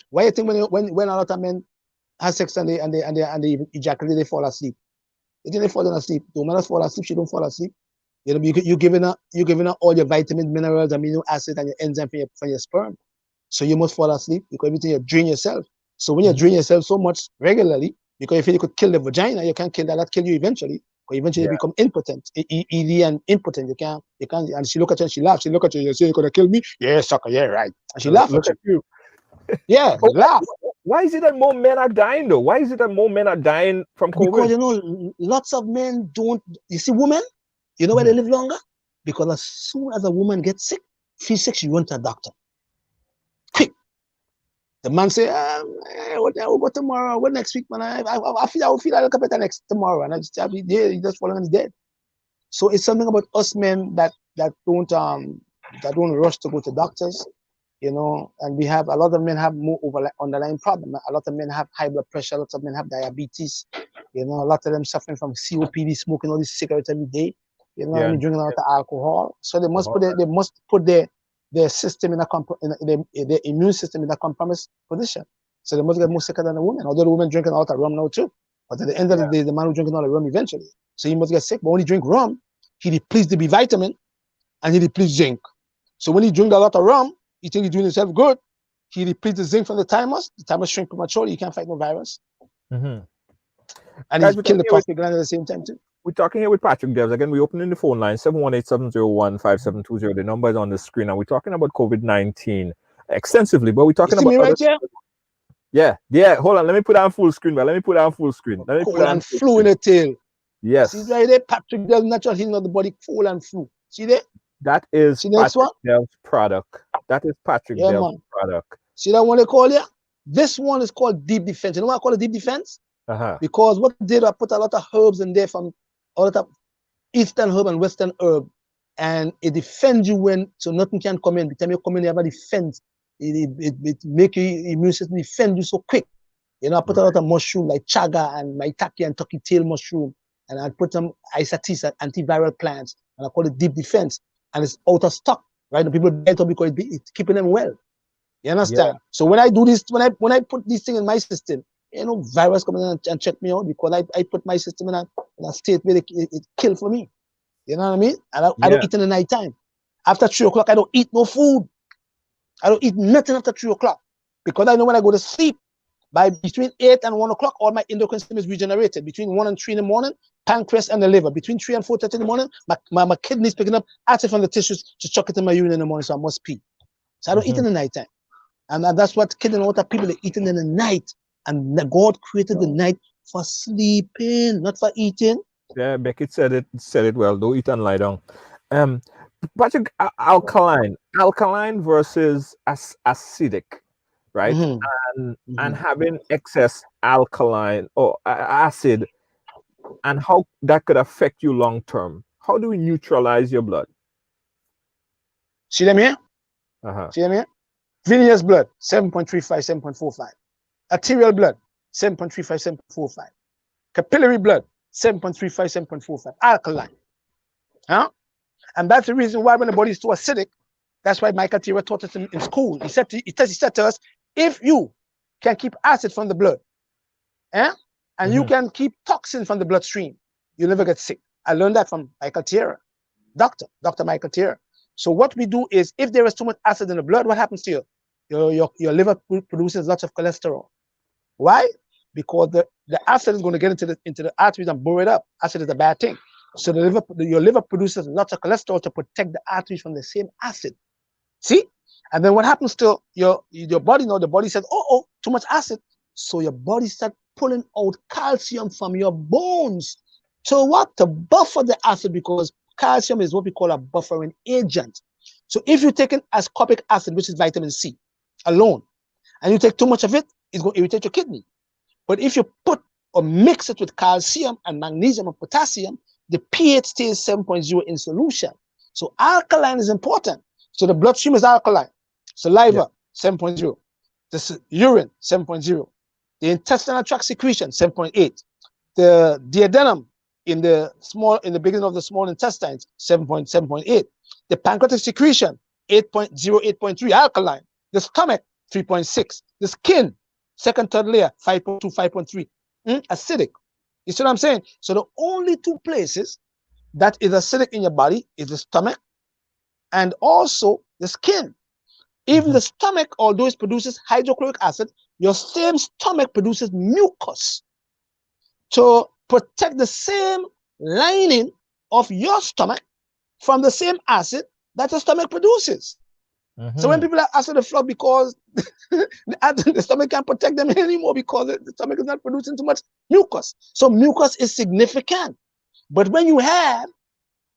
Why you think when a lot of men have sex and they ejaculate, they fall asleep? They think they falling asleep. The woman fall asleep, she don't fall asleep. You know, you giving her all your vitamins, minerals, amino acids, and your enzyme from your sperm. So you must fall asleep because everything you drain yourself. So when you drain yourself so much regularly, because if you could kill the vagina, you can't kill that. That kill you eventually. Because eventually you become impotent, ED and impotent. You can't. And she look at you and she laughs. She look at you. You say you're gonna kill me? Yeah, sucker. Yeah, right. And she laugh Look at at you. you. Yeah, Oh, laugh. why is it that more men are dying though? Why is it that more men are dying from Because COVID? lots of men don't. You see, women. You know why they live longer? Because as soon as a woman gets sick, feels sick, she runs to a doctor. Quick. The man say, what I will go tomorrow, what next week, man? I will feel a little better next tomorrow. And I'll be there, he just falling and he's dead. So it's something about us men that don't rush to go to doctors, you know, and we have a lot of men have more underlying problem. A lot of men have high blood pressure, a lot of men have diabetes, you know, a lot of them suffering from COPD, smoking all these cigarettes every day, you know, Yeah. and drinking a lot of alcohol. So they must put their system in their immune system in a compromised position. So they must get more sicker than the woman. Although the woman drinking a lot of rum now too. But at the end of the day, the man who drinking all the rum eventually. So he must get sick. But when he drink rum, he depletes the B vitamin and he depletes zinc. So when he drink a lot of rum, he think he's doing himself good. He depletes the zinc from the thymus. The thymus shrink prematurely. He can't fight no virus. And Guys, he's killing the prostate gland at the same time too. we're talking here with Patrick Devs. Again, we're opening the phone line 718-701-5720. The number is on the screen, and we're talking about COVID-19 extensively, but we're talking You see about me right here? Yeah. Hold on, let me put on full screen. Let me put on full screen. Cold and flu in the tail. Yes. See right there, Patrick Devs natural healing of the body, cold and flu. See there? That is See next Patrick one? Devs' product. That is Patrick Yeah, Devs' man. product. See that one they call you? This one is called deep defense. You know why I call it deep defense? Because what they did, I put a lot of herbs in there from a lot of eastern herb and western herb, and it defends you so nothing can come in. By the time you come in, you have a defense. It make your immune system defend you so quick. You know, I put a lot of mushroom like chaga and maitake and turkey tail mushroom, and I put some isatis and antiviral plants, and I call it deep defense. And it's out of stock, right? The people buy it because it's keeping them well. You understand? Yeah. So when I do this, when I put this thing in my system, you know, virus come in and check me out because I put my system in a state where it kill for me. You know what I mean? And I don't eat in the night time. After 3 o'clock, I don't eat no food. I don't eat nothing after 3 o'clock because I know when I go to sleep, by between 8 and 1 o'clock, all my endocrine system is regenerated. Between 1 and 3 in the morning, pancreas and the liver. Between 3 and 4:30 in the morning, my kidneys picking up acid from the tissues to chuck it in my urine in the morning, so I must pee. So I don't eat in the night time. And that's what killing a lot of people are eating in the night. And God created the night for sleeping, not for eating. Yeah, Beckett said it well. Don't eat and lie down. Patrick, alkaline versus acidic, right? And having excess alkaline or acid, and how that could affect you long term. How do we neutralize your blood? See them here? See them here? Venous blood, 7.35, 7.45. Arterial blood, 7.35, 7.45. Capillary blood, 7.35, 7.45. Alkaline. Huh? And that's the reason why when the body is too acidic, that's why Michael Tira taught us in school. He said to us, if you can keep acid from the blood, and you can keep toxin from the bloodstream, you'll never get sick. I learned that from Michael Tira, Dr. Michael Tira. So what we do is, if there is too much acid in the blood, what happens to you? Your liver produces lots of cholesterol. Why? Because the acid is going to get into the arteries and bore it up. Acid is a bad thing. So your liver produces lots of cholesterol to protect the arteries from the same acid. See? And then what happens to your body now? The body says, oh, too much acid. So your body starts pulling out calcium from your bones. So what? To buffer the acid, because calcium is what we call a buffering agent. So if you take an ascorbic acid, which is vitamin C, alone, and you take too much of it, it's going to irritate your kidney. But if you put or mix it with calcium and magnesium and potassium, the pH stays 7.0 in solution. So alkaline is important. So the bloodstream is alkaline. Saliva, 7.0. The urine, 7.0. The intestinal tract secretion, 7.8. The duodenum in the beginning of the small intestines, 7.8. The pancreatic secretion, 8.0, 8.3 alkaline. The stomach, 3.6. The skin, second, third layer, 5.2, 5.3. Acidic. You see what I'm saying? So the only two places that is acidic in your body is the stomach and also the skin. Even the stomach, although it produces hydrochloric acid, your same stomach produces mucus to protect the same lining of your stomach from the same acid that your stomach produces. So when people are acid reflux because the stomach can't protect them anymore because the stomach is not producing too much mucus. So mucus is significant. But when you have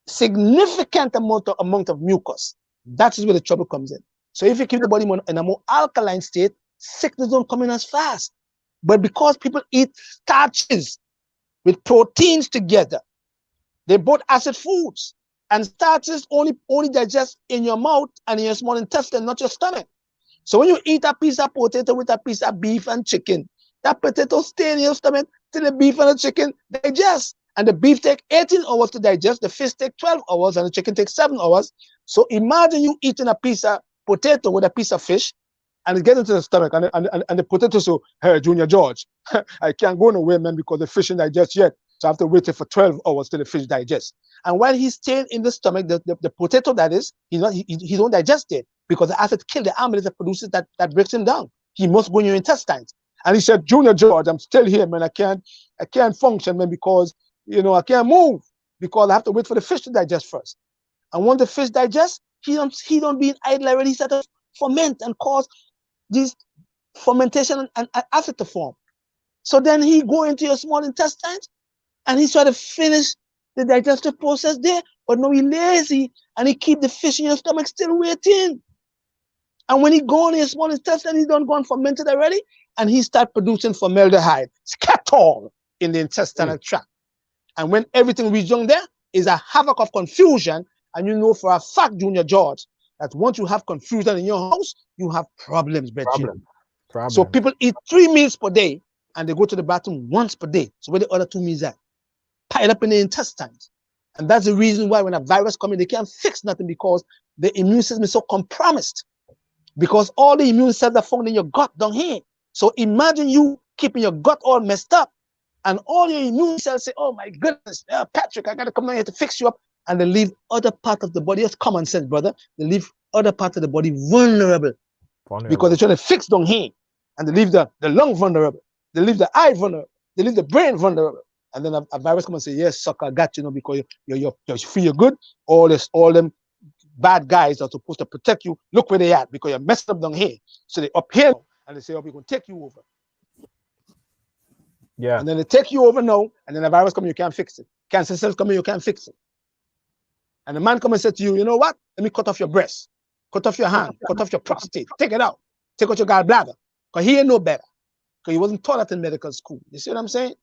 significant amount of mucus, that is where the trouble comes in. So if you keep the body in a more alkaline state, sickness don't come in as fast. But because people eat starches with proteins together, they're both acid foods. And starches only digest in your mouth and in your small intestine, not your stomach. So when you eat a piece of potato with a piece of beef and chicken, that potato stay in your stomach till the beef and the chicken digest. And the beef take 18 hours to digest, the fish take 12 hours, and the chicken takes 7 hours. So imagine you eating a piece of potato with a piece of fish, and it gets into the stomach, and the potato say, hey, Junior George, I can't go nowhere, man, because the fish didn't digest yet. So I have to wait for 12 hours till the fish digests. And while he's staying in the stomach, the potato that is, he don't digest it because the acid kill the amylase that produces that breaks him down. He must go in your intestines. And he said, Junior George, I'm still here, man. I can't function, man, because I can't move because I have to wait for the fish to digest first. And when the fish digests, he don't be idle already. He start to ferment and cause this fermentation and acid to form. So then he go into your small intestines and he try to finish the digestive process there, but no, he lazy and he keep the fish in your stomach still waiting. And when he go in his small intestine, he don't go and fermented already, and he start producing formaldehyde, scatol in the intestinal tract. And when everything reaches down there, is a havoc of confusion. And you know for a fact, Junior George, that once you have confusion in your house, you have problems, Problem. So people eat 3 meals per day, and they go to the bathroom once per day. So where the other 2 meals at? Piled up in the intestines. And that's the reason why when a virus comes in, they can't fix nothing because the immune system is so compromised. Because all the immune cells are found in your gut down here. So imagine you keeping your gut all messed up, and all your immune cells say, oh my goodness, Patrick, I got to come down here to fix you up. And they leave other part of the body. It's common sense, brother. They leave other parts of the body vulnerable. Because they're trying to fix down here. And they leave the lung vulnerable. They leave the eye vulnerable. They leave the brain vulnerable. And then a virus come and say, yes, sucker, I got you, because you feel good. All them bad guys are supposed to protect you. Look where they at, because you're messed up down here. So they up here and they say, oh, we're going to take you over. Yeah. And then they take you over now, and then a virus come, you can't fix it. Cancer cells come in, you can't fix it. And the man come and say to you, you know what? Let me cut off your breast, cut off your hand, cut off your prostate, take it out, take out your gallbladder, because he ain't no better, because he wasn't taught that in medical school. You see what I'm saying?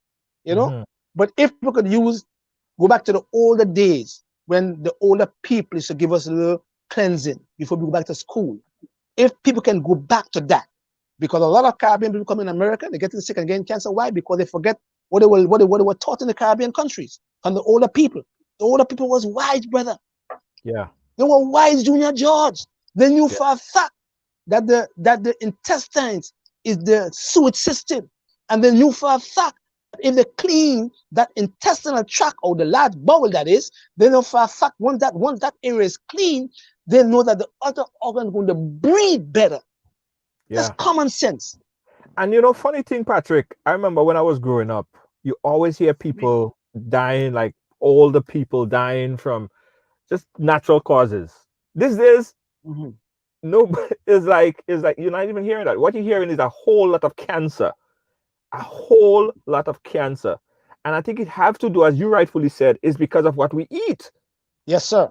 But if people could go back to the older days when the older people used to give us a little cleansing before we go back to school. If people can go back to that, because a lot of Caribbean people come in America, they get sick and getting cancer. Why? Because they forget what they were taught in the Caribbean countries from the older people. The older people was wise, brother. Yeah. They were wise, Junior George. They knew for a fact that the intestines is the sewage system. And they knew for a fact that if they clean that intestinal tract, or the large bowel that is, they know for a fact once that area is clean, they know that the other organ is going to breathe better. Yeah. That's common sense. And funny thing, Patrick, I remember when I was growing up, you always hear people dying, like older people dying from just natural causes. These days, nobody is like you're not even hearing that. What you're hearing is a whole lot of cancer, and I think it has to do, as you rightfully said, is because of what we eat. Yes, sir.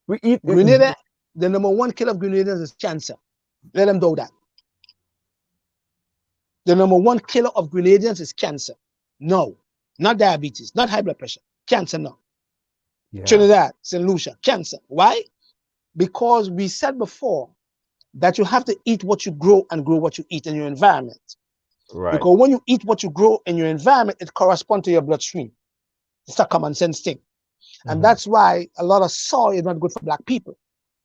We eat Grenada. The number 1 killer of Grenadians is cancer. Let them know that. The number 1 killer of Grenadians is cancer. No, not diabetes, not high blood pressure. Cancer, no. Yeah. Trinidad, St. Lucia, cancer. Why? Because we said before that you have to eat what you grow and grow what you eat in your environment. Right. Because when you eat what you grow in your environment, it corresponds to your bloodstream. It's a common sense thing. And that's why a lot of soy is not good for black people.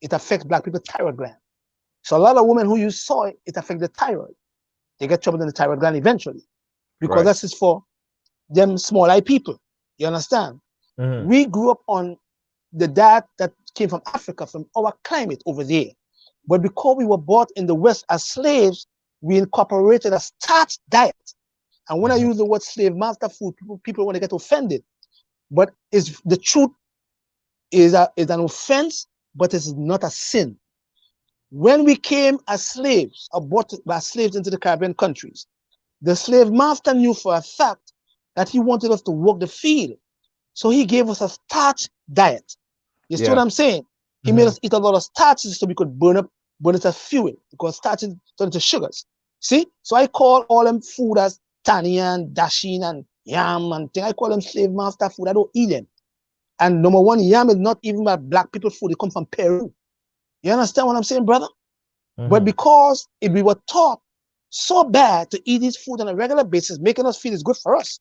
it affects black people's thyroid gland. So a lot of women who use soy, it affects the thyroid. They get trouble in the thyroid gland eventually, because Right. that's just for them small eye people. You understand? Mhm. We grew up on the diet that came from Africa, from our climate over there. But because we were bought in the West as slaves, we incorporated a starch diet. And when I use the word slave master food, people want to get offended. But it's the truth is an offense, but it's not a sin. When we came as slaves, or bought as slaves into the Caribbean countries, the slave master knew for a fact that he wanted us to work the field. So he gave us a starch diet. You see what Yeah. I'm saying? He made us eat a lot of starches so we could burn it as fuel, because starches turn into sugars. See? So I call all them food as tanian, dashin, and yam and thing. I call them slave master food. I don't eat them. And number one, yam is not even my black people food. It comes from Peru. You understand what I'm saying, brother? But because if we were taught so bad to eat this food on a regular basis, making us feel it's good for us,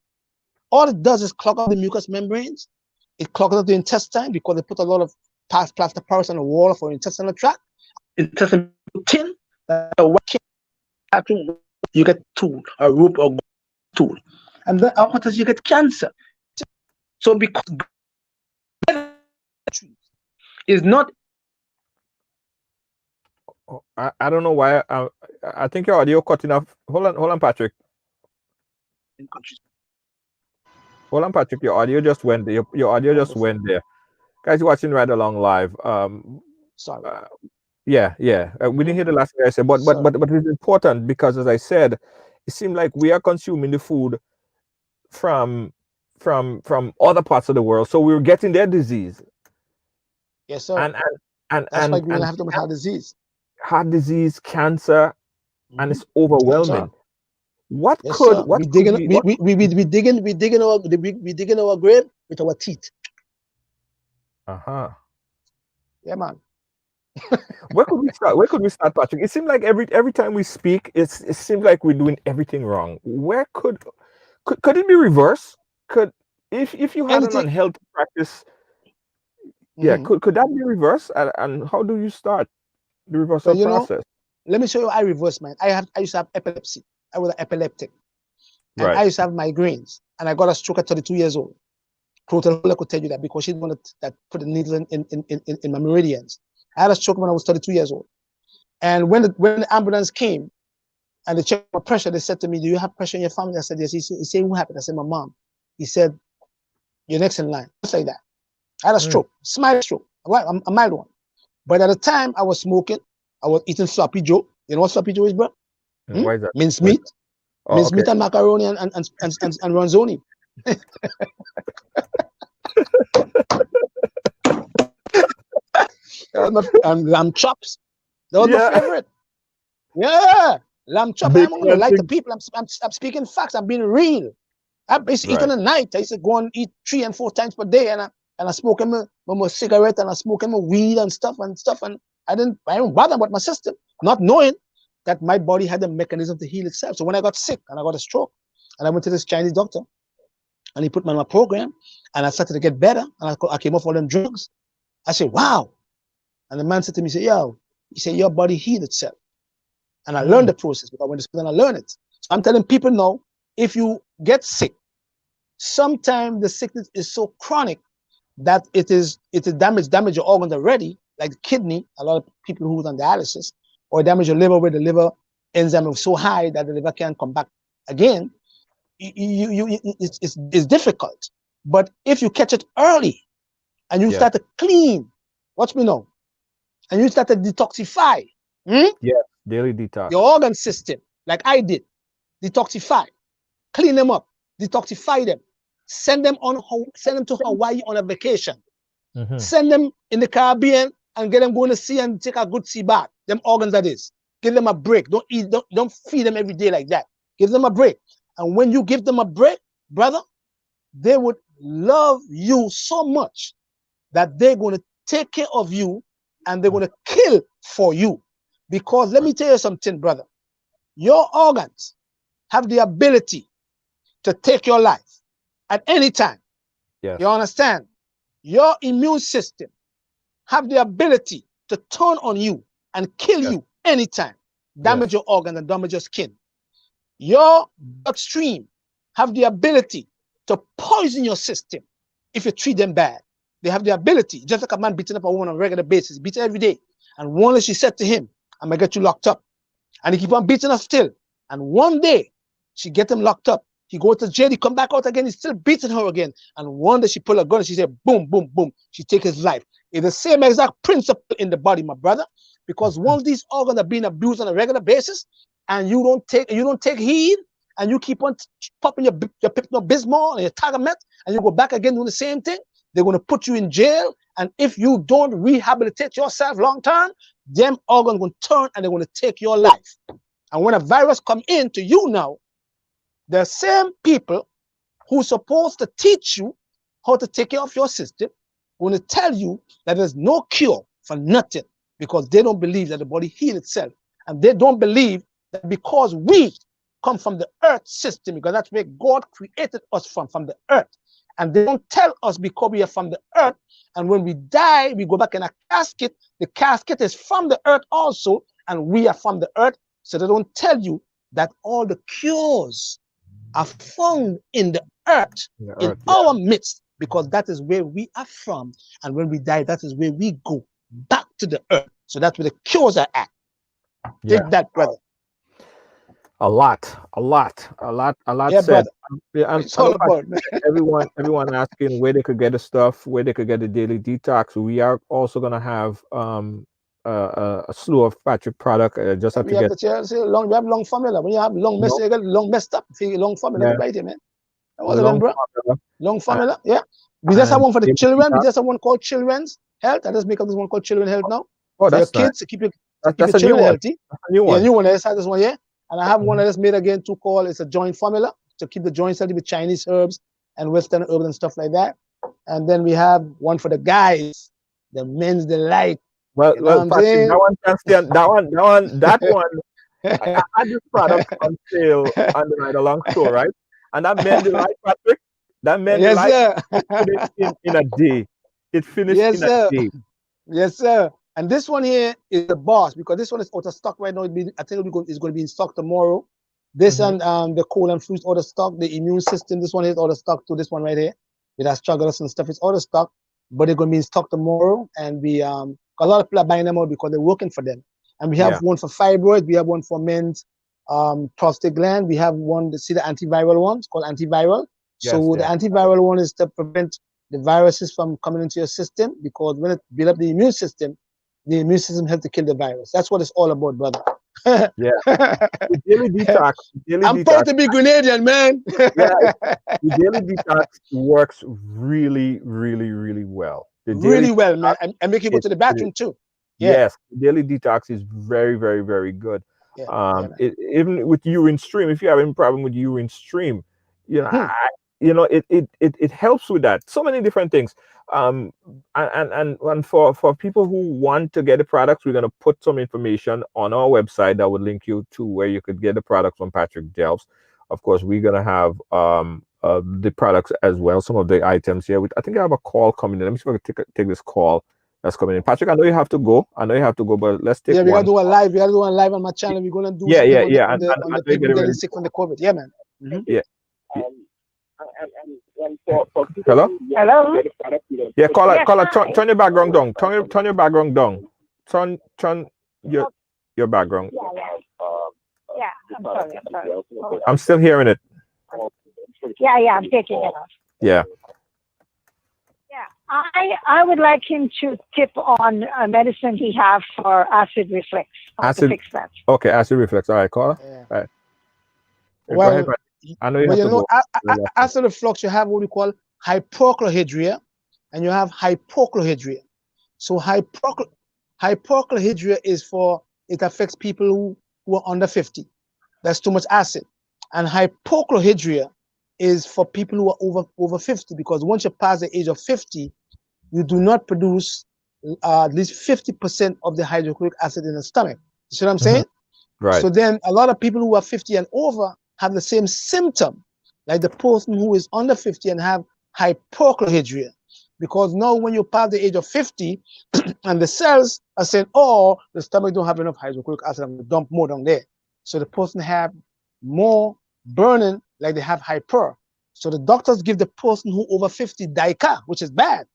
all it does is clog up the mucous membranes. It clogs up the intestine because they put a lot of plaster Paris on the wall for intestinal tract. Intestine thin, you get tool, a rope or tool. And then after you get cancer. So because is not I don't know why. I think your audio cutting off. Hold on, Patrick. in countries. Hold on, Patrick. Your audio just went there. Your audio just went there. Guys, you're watching Ride Along live. Sorry. Yeah. We didn't hear the last thing I said, but Sorry. it's important because, as I said, it seems like we are consuming the food from other parts of the world, so we're getting their disease. Yes, sir. And That's why we have too much heart disease. heart disease, cancer, and it's overwhelming. What Yes, could sir. what We could digging we digging our grave with our teeth. Yeah, man. Where could we start? Where could we start, Patrick? It seems like every time we speak, it seems like we're doing everything wrong. Where could it be reversed? Could if you had an Anything. unhealthy practice, yeah, could that be reversed? And how do you start the reversal Well, you know, process? let me show you how I reverse mine. I used to have epilepsy. I was an epileptic. And Right. I used to have migraines. And I got a stroke at 32 years old. Clotilde could tell you that because she wanted that put the needle in my meridians. I had a stroke when I was 32 years old. And when the ambulance came and they checked my pressure, they said to me, "Do you have pressure in your family?" I said, "Yes." He said, "Who happened?" I said, "My mom." He said, "You're next in line." Just like that. I had a stroke, mild stroke, a mild one. But at the time, I was smoking. I was eating sloppy Joe. You know what sloppy Joe is, bro? Why is that? Mince meat. Oh, Mince okay. meat and macaroni and ronzoni. And lamb chops. That was my favorite. Yeah, lamb chop. Big I'm gonna lie to big- people. I'm speaking facts. I'm being real. I used to eat in the night. I used to go and eat 3 and 4 times per day, and I smoke him a cigarette and I smoke him a weed and stuff. And I didn't bother about my system, not knowing that my body had a mechanism to heal itself. So when I got sick and I got a stroke, and I went to this Chinese doctor, and he put me on my program, and I started to get better, and I came off all them drugs. I said, "Wow!" And the man said to me, he said, "Your body healed itself." And I learned the process because I went to school and I learned it. So I'm telling people now, if you get sick, sometimes the sickness is so chronic that it is damage your organs already, like the kidney. A lot of people who's on dialysis, or damage your liver where the liver enzyme is so high that the liver can't come back again. It's difficult. But if you catch it early and you start to clean, watch me now, and you start to detoxify, daily detox. your organ system, like I did, detoxify, clean them up, detoxify them, send them to Hawaii on a vacation, send them in the Caribbean and get them going to sea and take a good sea bath. Them organs that is. Give them a break. Don't feed them every day like that. Give them a break. And when you give them a break, brother, they would love you so much that they're going to take care of you and they're going to kill for you. Because let me tell you something, brother. Your organs have the ability to take your life at any time. Yes. You understand? Your immune system have the ability to turn on you and kill you anytime, damage your organ and damage your skin. Your bloodstream have the ability to poison your system if you treat them bad. They have the ability, just like a man beating up a woman on a regular basis, beat her every day. And one day she said to him, I'm gonna get you locked up. And he keep on beating her still. And one day she get him locked up. He go to jail, he come back out again, he's still beating her again. And one day she pull a gun and she said, boom, boom, boom. She take his life. It's the same exact principle in the body, my brother. Because once these organs are being abused on a regular basis, and you don't take heed, and you keep on popping your Pepto-Bismol and your Tagamet, and you go back again doing the same thing, they're going to put you in jail. And if you don't rehabilitate yourself long term, them organs going to turn and they're going to take your life. And when a virus come into you now, the same people who's supposed to teach you how to take care of your system going to tell you that there's no cure for nothing, because they don't believe that the body heals itself. And they don't believe that because we come from the earth system, because that's where God created us from the earth. And they don't tell us because we are from the earth. And when we die, we go back in a casket. The casket is from the earth also, and we are from the earth. So they don't tell you that all the cures are found in the earth, in our midst, because that is where we are from. And when we die, that is where we go back to the earth. So that's where the cures are at. Take that, brother. A lot Yeah, said. It's all about everyone asking where they could get the stuff, where they could get the daily detox. We are also gonna have a slew of Patrick product. Just have we to have get we have long formula. When you have long mess, you get long messed up. Feel long formula, right here, man. All of them, bro. Long formula, yeah. We just have one for the children. We just have one called Children's Health. I just make up this one called Children Health now. Oh, for that's your kids, nice. keep your That's a children new healthy. One. That's a new one. Yeah, new one. I just had this one, yeah. And I have one I just made again to call, it's a joint formula to keep the joints healthy with Chinese herbs and Western herbs and stuff like that. And then we have one for the guys, the men's delight. Well, you know Patrick, that one can stand. That one. I had this product on sale on the Ridealong show, right? And that men delight, Patrick. That men delight finished in a day. It finished in a day. Yes, sir. And this one here is the boss, because this one is out of stock right now. I think it's going to be in stock tomorrow. This and the cold and fruits out of stock. The immune system, this one is out of stock too. This one right here with our strugglers and stuff, it's out of stock, but they're going to be in stock tomorrow. And we a lot of people are buying them out because they're working for them. And we have one for fibroids. We have one for men's prostate gland. We have one to see the antiviral one. It's called antiviral. So the antiviral one is to prevent the viruses from coming into your system, because when it builds up the immune system helps to kill the virus. That's what it's all about, brother. The daily detox. I'm proud to be Grenadian, man. The daily detox works really, really, really well. Really well, man. And make you go to the bathroom too. Yes, daily detox is very, very, very good. Even with urine stream, if you have any problem with urine stream, it helps with that. So many different things. And for people who want to get the products, we're going to put some information on our website that would link you to where you could get the products from Patrick Delves. Of course, we're going to have the products as well, some of the items here. I think I have a call coming in. Let me see if I can take this call that's coming in. Patrick, I know you have to go, but let's take one. We got to do a live. We got to do a live on my channel. We're going to do on the people getting sick from the COVID. Yeah, man. Hello? Hello? Yeah, caller, turn your background down. Turn your background down. Turn your background. Yeah, I'm sorry. I'm still hearing it. Yeah, I'm taking it off. Yeah. Yeah, I would like him to tip on a medicine he have for acid reflux. To fix that. Okay, acid reflux. All right, caller. All right. Well, I know you have to go. Acid reflux, you have what we call hypochlorhydria, and you have hypochlorhydria. So hypochlorhydria is it affects people who are under 50. That's too much acid. And hypochlorhydria is for people who are over 50, because once you pass the age of 50, you do not produce at least 50% of the hydrochloric acid in the stomach. You see what I'm saying? Right. So then a lot of people who are 50 and over have the same symptom, like the person who is under 50 and have hypochlorhydria. because now when you pass the age of 50 and the cells are saying, oh, the stomach don't have enough hydrochloric acid, I'm going to dump more down there. So the person have more burning, like they have hyper. So the doctors give the person who over 50 DICA, which is bad,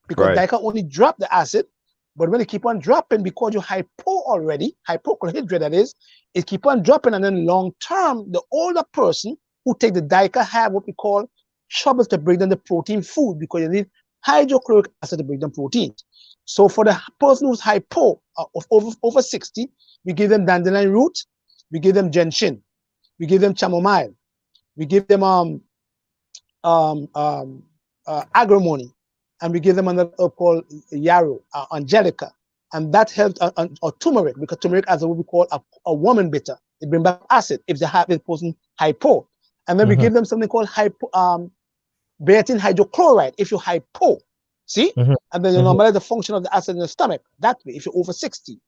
because DICA only drop the acid. But when it keep on dropping, because you're hypo already, hypochondroplasia that is, it keep on dropping, and then long term, the older person who take the DICA have what we call troubles to break down the protein food, because you need hydrochloric acid to break down proteins. So for the person who's hypo of over 60, we give them dandelion root, we give them gentian, we give them chamomile, we give them agrimony, and we give them another herb called yarrow, angelica, and that helps, or turmeric, because turmeric has what we call a woman bitter. It brings back acid if they have a person hypo, and then we give them something called betaine hydrochloride if you're hypo. See, and then you normalize the function of the acid in the stomach that way. If you're over 60,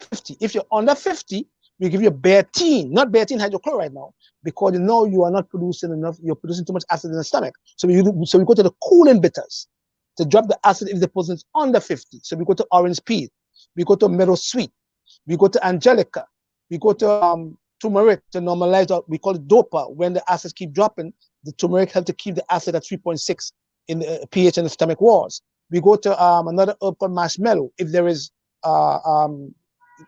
50, if you're under 50, we give you betaine, not betaine hydrochloride now, because you know you are not producing enough. You're producing too much acid in the stomach. So we go to the cooling bitters to drop the acid if the person is under 50. So we go to orange peel, we go to meadow sweet, we go to angelica, we go to turmeric to normalize, we call it dopa. When the acids keep dropping, the turmeric helps to keep the acid at 3.6 in the pH in the stomach walls. We go to another herb called marshmallow. If there is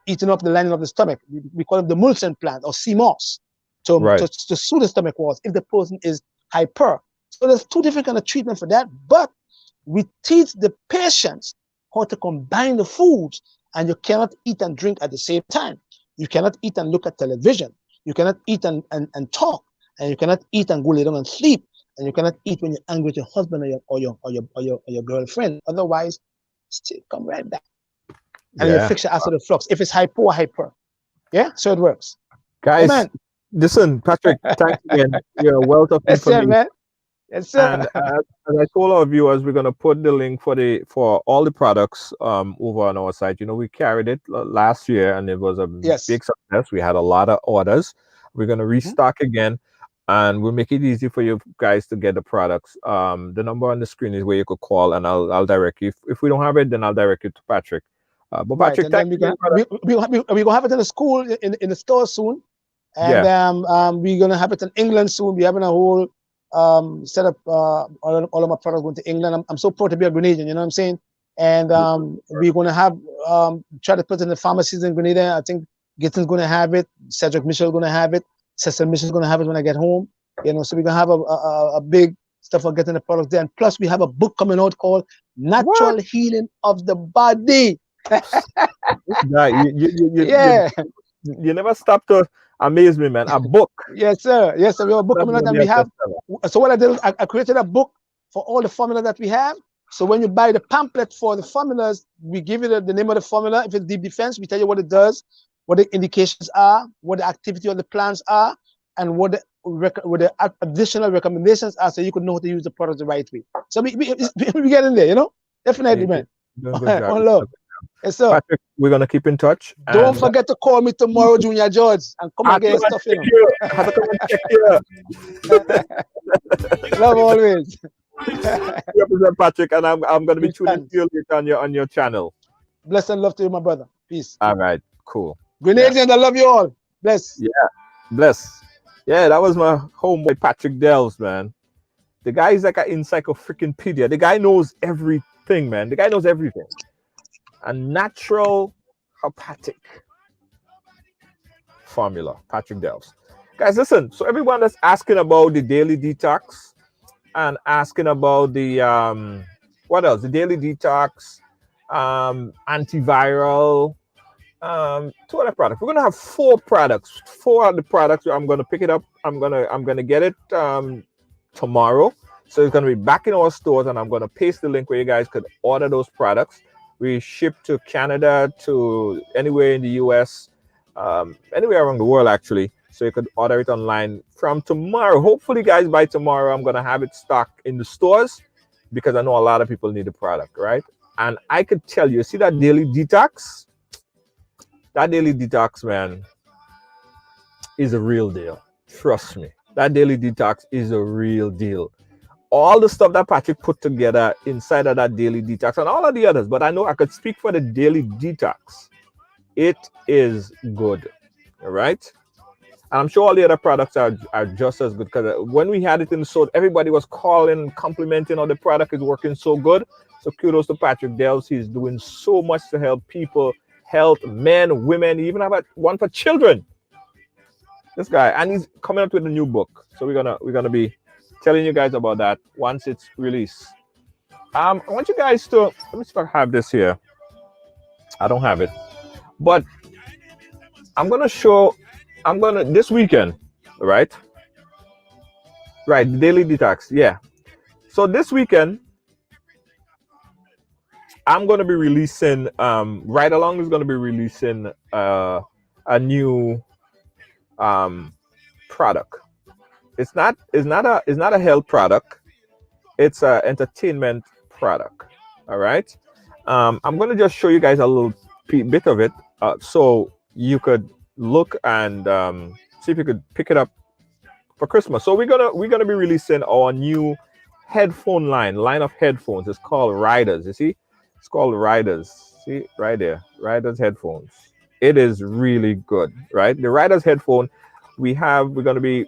eating up the lining of the stomach, we call it the Mulson plant or sea moss to soothe the stomach walls if the person is hyper. So there's two different kind of treatment for that, but we teach the patients how to combine the foods, and you cannot eat and drink at the same time. You cannot eat and look at television. You cannot eat and talk, and you cannot eat and go lay down and sleep, and you cannot eat when you're angry with your husband or your girlfriend. Otherwise, still come right back. And you fix your acid reflux if it's hypo or hyper. Yeah, so it works. Guys, listen, Patrick, thanks again. You're a wealth of information. Man. Yes, sir. And as I told our viewers, we're gonna put the link for all the products over on our site. You know, we carried it last year, and it was a big success. We had a lot of orders. We're gonna restock again, and we'll make it easy for you guys to get the products. The number on the screen is where you could call, and I'll direct you. If we don't have it, then I'll direct you to Patrick. But Patrick, we're gonna have it in the school in the store soon, and we're gonna have it in England soon. We're having a whole set up all of my products going to England. I'm so proud to be a Grenadian, you know what I'm saying? And we're gonna have try to put it in the pharmacies in Grenada. I think Gittin's gonna have it, Cedric Mitchell gonna have it, Cecil Mitchell's gonna have it when I get home. You know, so we're gonna have a big stuff for getting the products there. And plus we have a book coming out called Natural Healing of the Body. You never stop to amaze me, man. A book. Yes, sir. Yes, sir. We have a book coming out, and we have. So what I did, I created a book for all the formula that we have. So when you buy the pamphlet for the formulas, we give you the name of the formula. If it's deep defense, we tell you what it does, what the indications are, what the activity of the plants are, and what the additional recommendations are, so you could know how to use the product the right way. So we get in there, you know. Definitely, man. On love. Yes, sir. Patrick, we're gonna keep in touch. Don't forget to call me tomorrow, Junior George, and come and get stuff. Have to come and check you. Love always. Represent Patrick, and I'm gonna be tuning you later on your channel. Bless and love to you, my brother. Peace. All right, cool. Grenadians, I love you all. Bless. Yeah, bless. Yeah, that was my homeboy Patrick Delves, man. The guy is like an encyclopedia. The guy knows everything, man. The guy knows everything. A natural hepatic formula, Patrick Delves. Guys, listen. So everyone that's asking about the daily detox and asking about the what else? The daily detox, antiviral, two other products. We're gonna have 4 products. 4 of the products. I'm gonna pick it up. I'm gonna get it tomorrow. So it's gonna be back in our stores, and I'm gonna paste the link where you guys could order those products. We ship to Canada, to anywhere in the US, anywhere around the world, actually. So you could order it online from tomorrow. Hopefully, guys, by tomorrow, I'm going to have it stocked in the stores, because I know a lot of people need the product, right? And I could tell you, see that daily detox? That daily detox, man, is a real deal. Trust me. That daily detox is a real deal. all the stuff that Patrick put together inside of that daily detox and all of the others, but I know I could speak for the daily detox. It is good. All right. And I'm sure all the other products are just as good, because when we had it in the store, everybody was calling, complimenting how the product is working so good. So kudos to Patrick Dells. He's doing so much to help people, health, men, women, even have one for children. This guy, and he's coming up with a new book. So we're gonna be telling you guys about that once it's released. I want you guys to let me see if I have this here. I don't have it, but I'm gonna show. I'm gonna this weekend, right? Right, the daily detox. Yeah. So this weekend, I'm gonna be releasing. Ridealong is gonna be releasing a new product. It's not a health product. It's a entertainment product. All right. I'm gonna just show you guys a little bit of it, so you could look and see if you could pick it up for Christmas. So we're gonna be releasing our new headphone line of headphones. It's called Riders. You see, it's called Riders. See right there, Riders headphones. It is really good, right? The Riders headphone. We're gonna be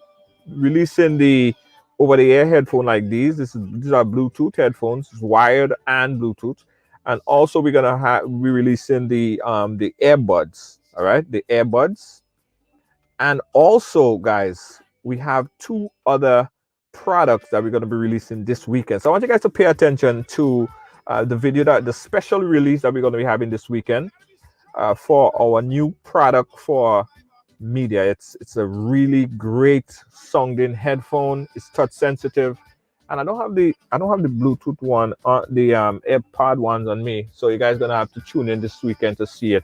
releasing the over-the-air headphone like these. These are Bluetooth headphones, wired and Bluetooth, and also we're gonna be releasing the earbuds. All right, the earbuds, and also, guys, we have two other products that we're gonna be releasing this weekend. So I want you guys to pay attention to the special release that we're gonna be having this weekend for our new product for media. It's a really great sounding headphone. It's touch sensitive, and I don't have the Bluetooth one, the AirPod ones on me. So you guys gonna have to tune in this weekend to see it.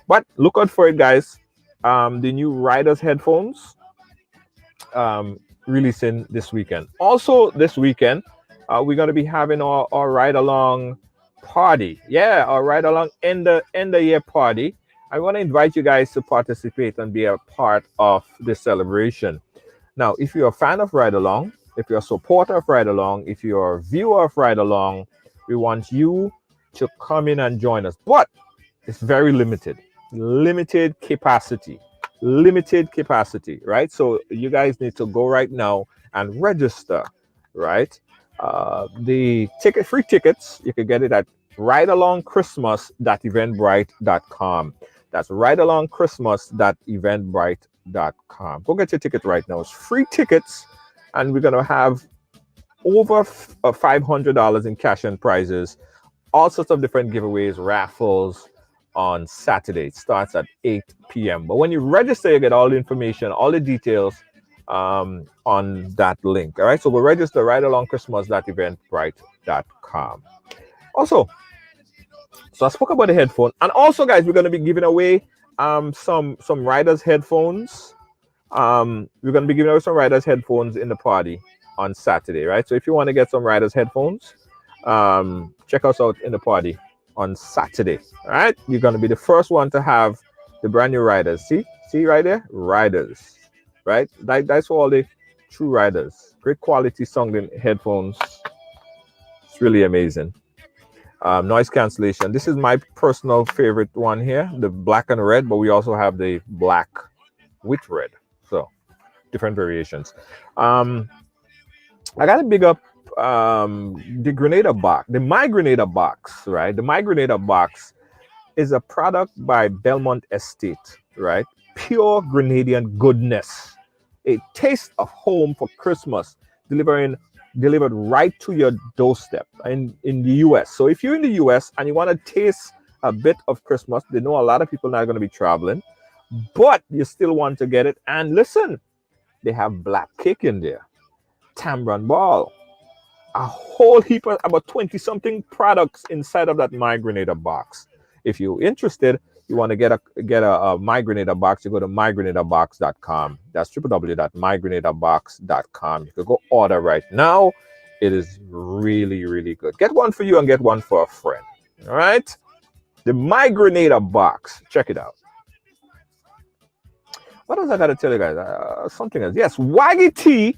But look out for it, guys. The new Riders headphones releasing this weekend. Also this weekend, we're gonna be having our ride along party. Yeah, our ride along end of year party. I want to invite you guys to participate and be a part of this celebration. Now, if you're a fan of Ride Along, if you're a supporter of Ride Along, if you're a viewer of Ride Along, we want you to come in and join us. But it's very limited capacity, right? So you guys need to go right now and register, right? The free tickets, you can get it at ridealongchristmas.eventbrite.com. That's ridealongchristmas.eventbrite.com. Go get your ticket right now. It's free tickets, and we're gonna have over $500 in cash and prizes, all sorts of different giveaways, raffles on Saturday. It starts at 8 p.m. But when you register, you get all the information, all the details on that link. All right, so we'll register ridealongchristmas.eventbrite.com. Also, so I spoke about the headphone, and also, guys, we're going to be giving away some Riders headphones. We're going to be giving away some Riders headphones in the party on Saturday, right? So if you want to get some Riders headphones, check us out in the party on Saturday. All right, you're going to be the first one to have the brand new Riders. See right there, Riders, right? That's for all the true Riders. Great quality sounding headphones. It's really amazing. Noise cancellation. This is my personal favorite one here, the black and red, but we also have the black with red. So different variations. I gotta big up the Grenada box, the My Grenada box, right? The My Grenada box is a product by Belmont Estate, right? Pure Grenadian goodness. A taste of home for Christmas, delivered right to your doorstep in the US. So if you're in the US and you want to taste a bit of Christmas, they know a lot of people are not going to be traveling, but you still want to get it. And listen, they have black cake in there, tamarind ball, a whole heap of about 20 something products inside of that My Grenada box. If you're interested, you want to get a My Grenada box, you go to mygrenadabox.com. That's www.mygrenadabox.com. You can go order right now. It is really, really good. Get one for you and get one for a friend. All right? The My Grenada box. Check it out. What else I got to tell you guys? Something else. Yes, Waggy Tea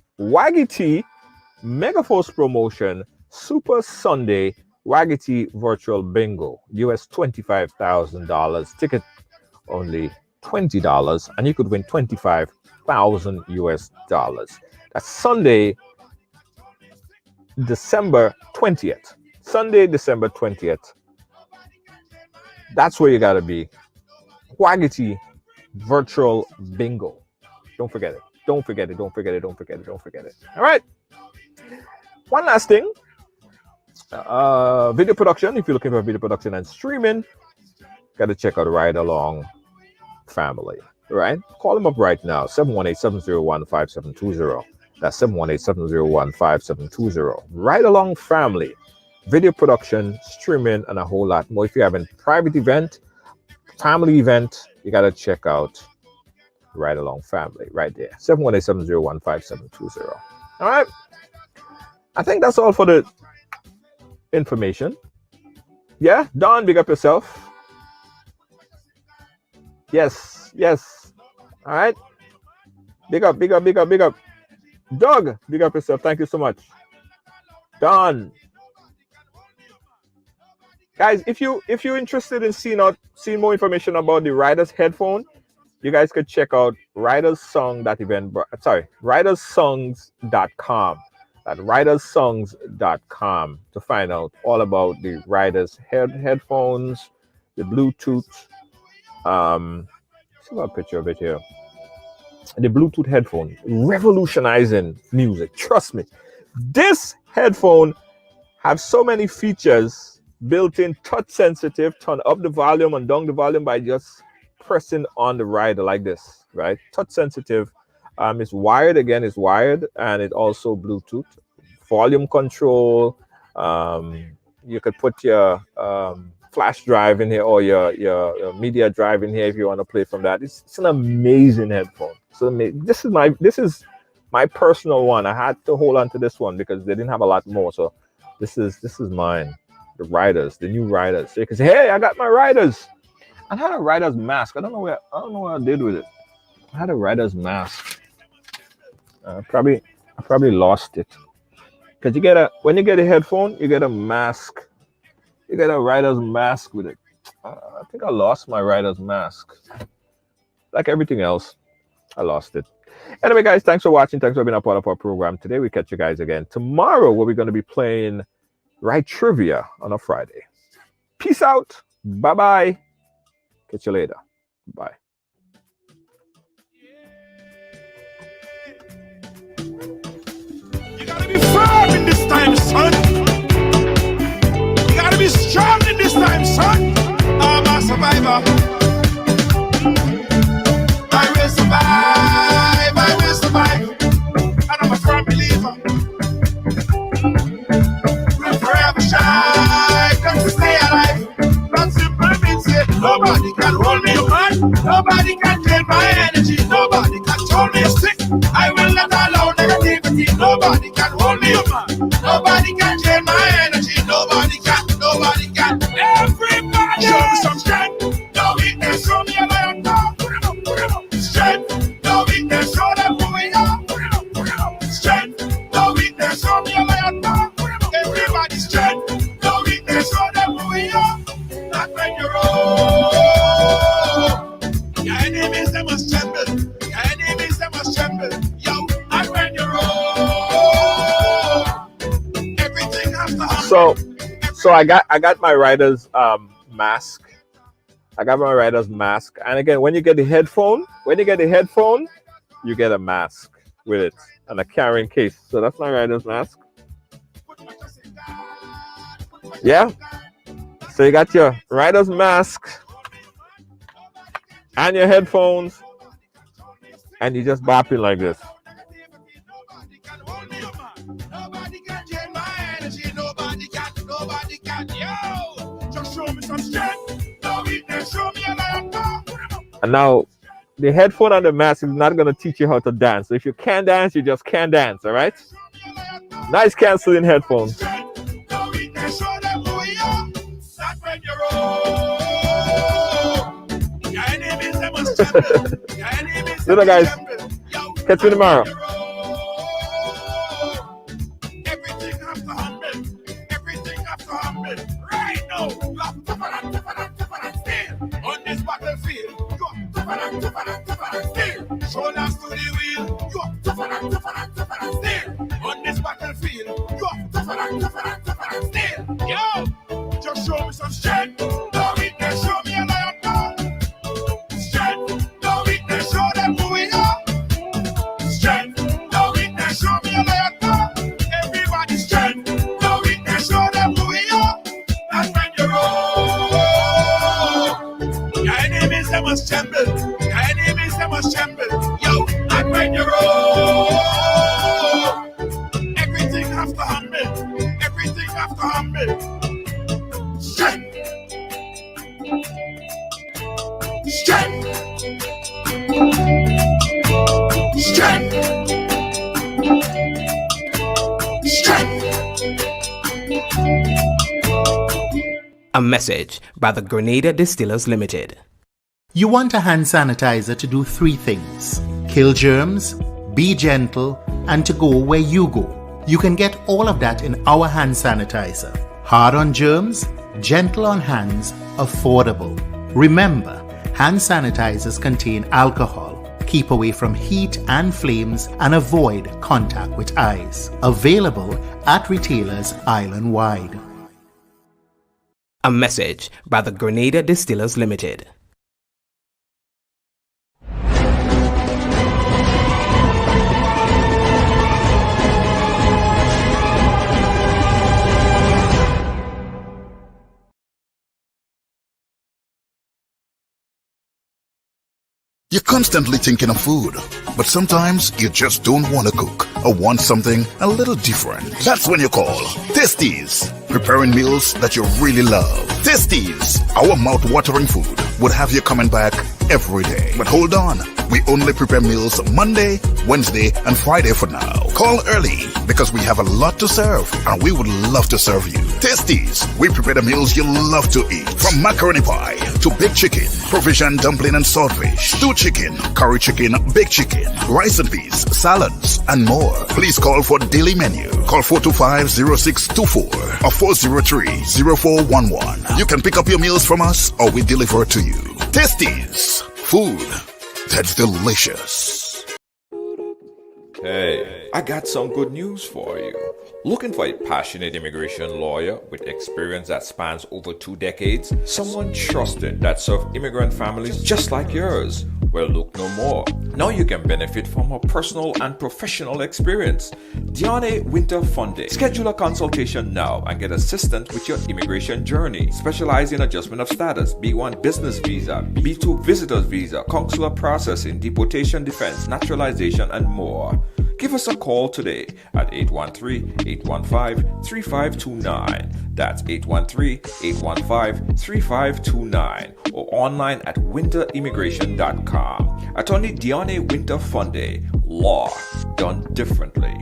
Megaforce promotion, Super Sunday Waggity Virtual Bingo, US $25,000. Ticket only $20, and you could win 25,000 US dollars. That's Sunday, December 20th. Sunday, December 20th. That's where you gotta be. Waggity Virtual Bingo. Don't forget it. Don't forget it. Don't forget it. Don't forget it. Don't forget it. All right. One last thing. Video production. If you're looking for video production and streaming, gotta check out Ridealong family. Right? Call them up right now. 718-701-5720. That's 718-701-5720. Ridealong family. Video production, streaming, and a whole lot more. If you have a private event, family event, you gotta check out Ridealong family right there. 718-701-5720. All right. I think that's all for the information. Yeah, Don, big up yourself. Yes, yes. All right. Big up, big up, big up, big up. Doug, big up yourself. Thank you so much. Don. Guys, if you're interested in seeing more information about the Riders headphone, you guys could check out riderssongs.com. At riderssongs.com to find out all about the Riders headphones, the Bluetooth. See a picture of it here. The Bluetooth headphone, revolutionizing music. Trust me, this headphone have so many features built in, touch sensitive. Turn up the volume and down the volume by just pressing on the rider like this, right? Touch sensitive. It's wired, again, it's wired, and it also Bluetooth. Volume control. You could put your flash drive in here, or your media drive in here if you want to play from that. It's an amazing headphone. So this is my personal one. I had to hold on to this one because they didn't have a lot more. So this is mine. The Riders, the new Riders. So you can say, hey, I got my Riders. I had a Riders mask. I don't know what I did with it. I had a Riders mask. I probably lost it. Because when you get a headphone, you get a mask. You get a Riders mask with it. I think I lost my Riders mask. Like everything else, I lost it. Anyway, guys, thanks for watching. Thanks for being a part of our program today. We catch you guys again tomorrow, where we're going to be playing Ride Trivia on a Friday. Peace out. Bye-bye. Catch you later. Bye. You gotta be firm in this time, son. You gotta be strong in this time, son. I'm a survivor. I will survive. I will survive. And I'm a firm believer. We'll forever shine. Just to stay alive. That simple means it. Nobody can hold me back. Nobody can drain my energy. Nobody can hold me sick. I will not allow negativity. Nobody can hold me back. Nobody can drain my energy. Nobody can. Nobody can. Everybody show me some strength. No weakness. Show me a lion now. Strength. No weakness. Show them who we are. Strength. No weakness. Show me a lion now. Everybody strength. No weakness. Show them who we are. Not when you're old. Your enemies, they must tremble. Your enemies, they must tremble. Yo, and when you're old, everything has to happen. So I got my Riders mask. I got my Riders mask. And again, when you get the headphone, you get a mask with it and a carrying case. So that's my Riders mask. Yeah. So you got your Riders mask and your headphones, and you just bopping like this. Nobody can hold me up, man. Nobody can drain my energy. Nobody can. Yo, just show me some strength. No weakness. Show me a lion. And now, the headphone and the mask is not going to teach you how to dance. So if you can't dance, you just can't dance, all right? Nice canceling headphones. No weakness. Show them who we are. Not when you're old. Your enemies, they must tremble. Your enemies, Later, guys. Catch you tomorrow. must tremble. Your enemies, they must tremble. Yo, and when you roll, everything have to humble. Everything have to humble. Strength. Strength. Strength. Strength. A message by the Grenada Distillers Limited. You want a hand sanitizer to do 3 things: kill germs, be gentle, and to go where you go. You can get all of that in our hand sanitizer. Hard on germs, gentle on hands, affordable. Remember, hand sanitizers contain alcohol. Keep away from heat and flames and avoid contact with eyes. Available at retailers island-wide. A message by the Grenada Distillers Limited. You're constantly thinking of food, but sometimes you just don't want to cook or want something a little different. That's when you call Tasties, preparing meals that you really love. Tasties, our mouth-watering food, would have you coming back every day. But hold on, we only prepare meals Monday, Wednesday, and Friday for now. Call early because we have a lot to serve and we would love to serve you. Tasties, we prepare the meals you love to eat. From macaroni pie to baked chicken, provision dumpling and saltfish, stewed chicken, curry chicken, baked chicken, rice and peas, salads, and more. Please call for daily menu. Call 425-0624 or 403-0411. You can pick up your meals from us or we deliver to you. Tasties, food that's delicious. Hey, I got some good news for you. Looking for a passionate immigration lawyer with experience that spans over 2 decades? Someone trusted that served immigrant families just like yours? Well, look no more. Now you can benefit from her personal and professional experience. Diane Winter Funde. Schedule a consultation now and get assistance with your immigration journey. Specialize in adjustment of status, B1 business visa, B2 visitors visa, consular processing, deportation defense, naturalization, and more. Give us a call today at 813-815-3529. That's 813-815-3529 or online at winterimmigration.com. Attorney Diane Winter Funde. Law done differently.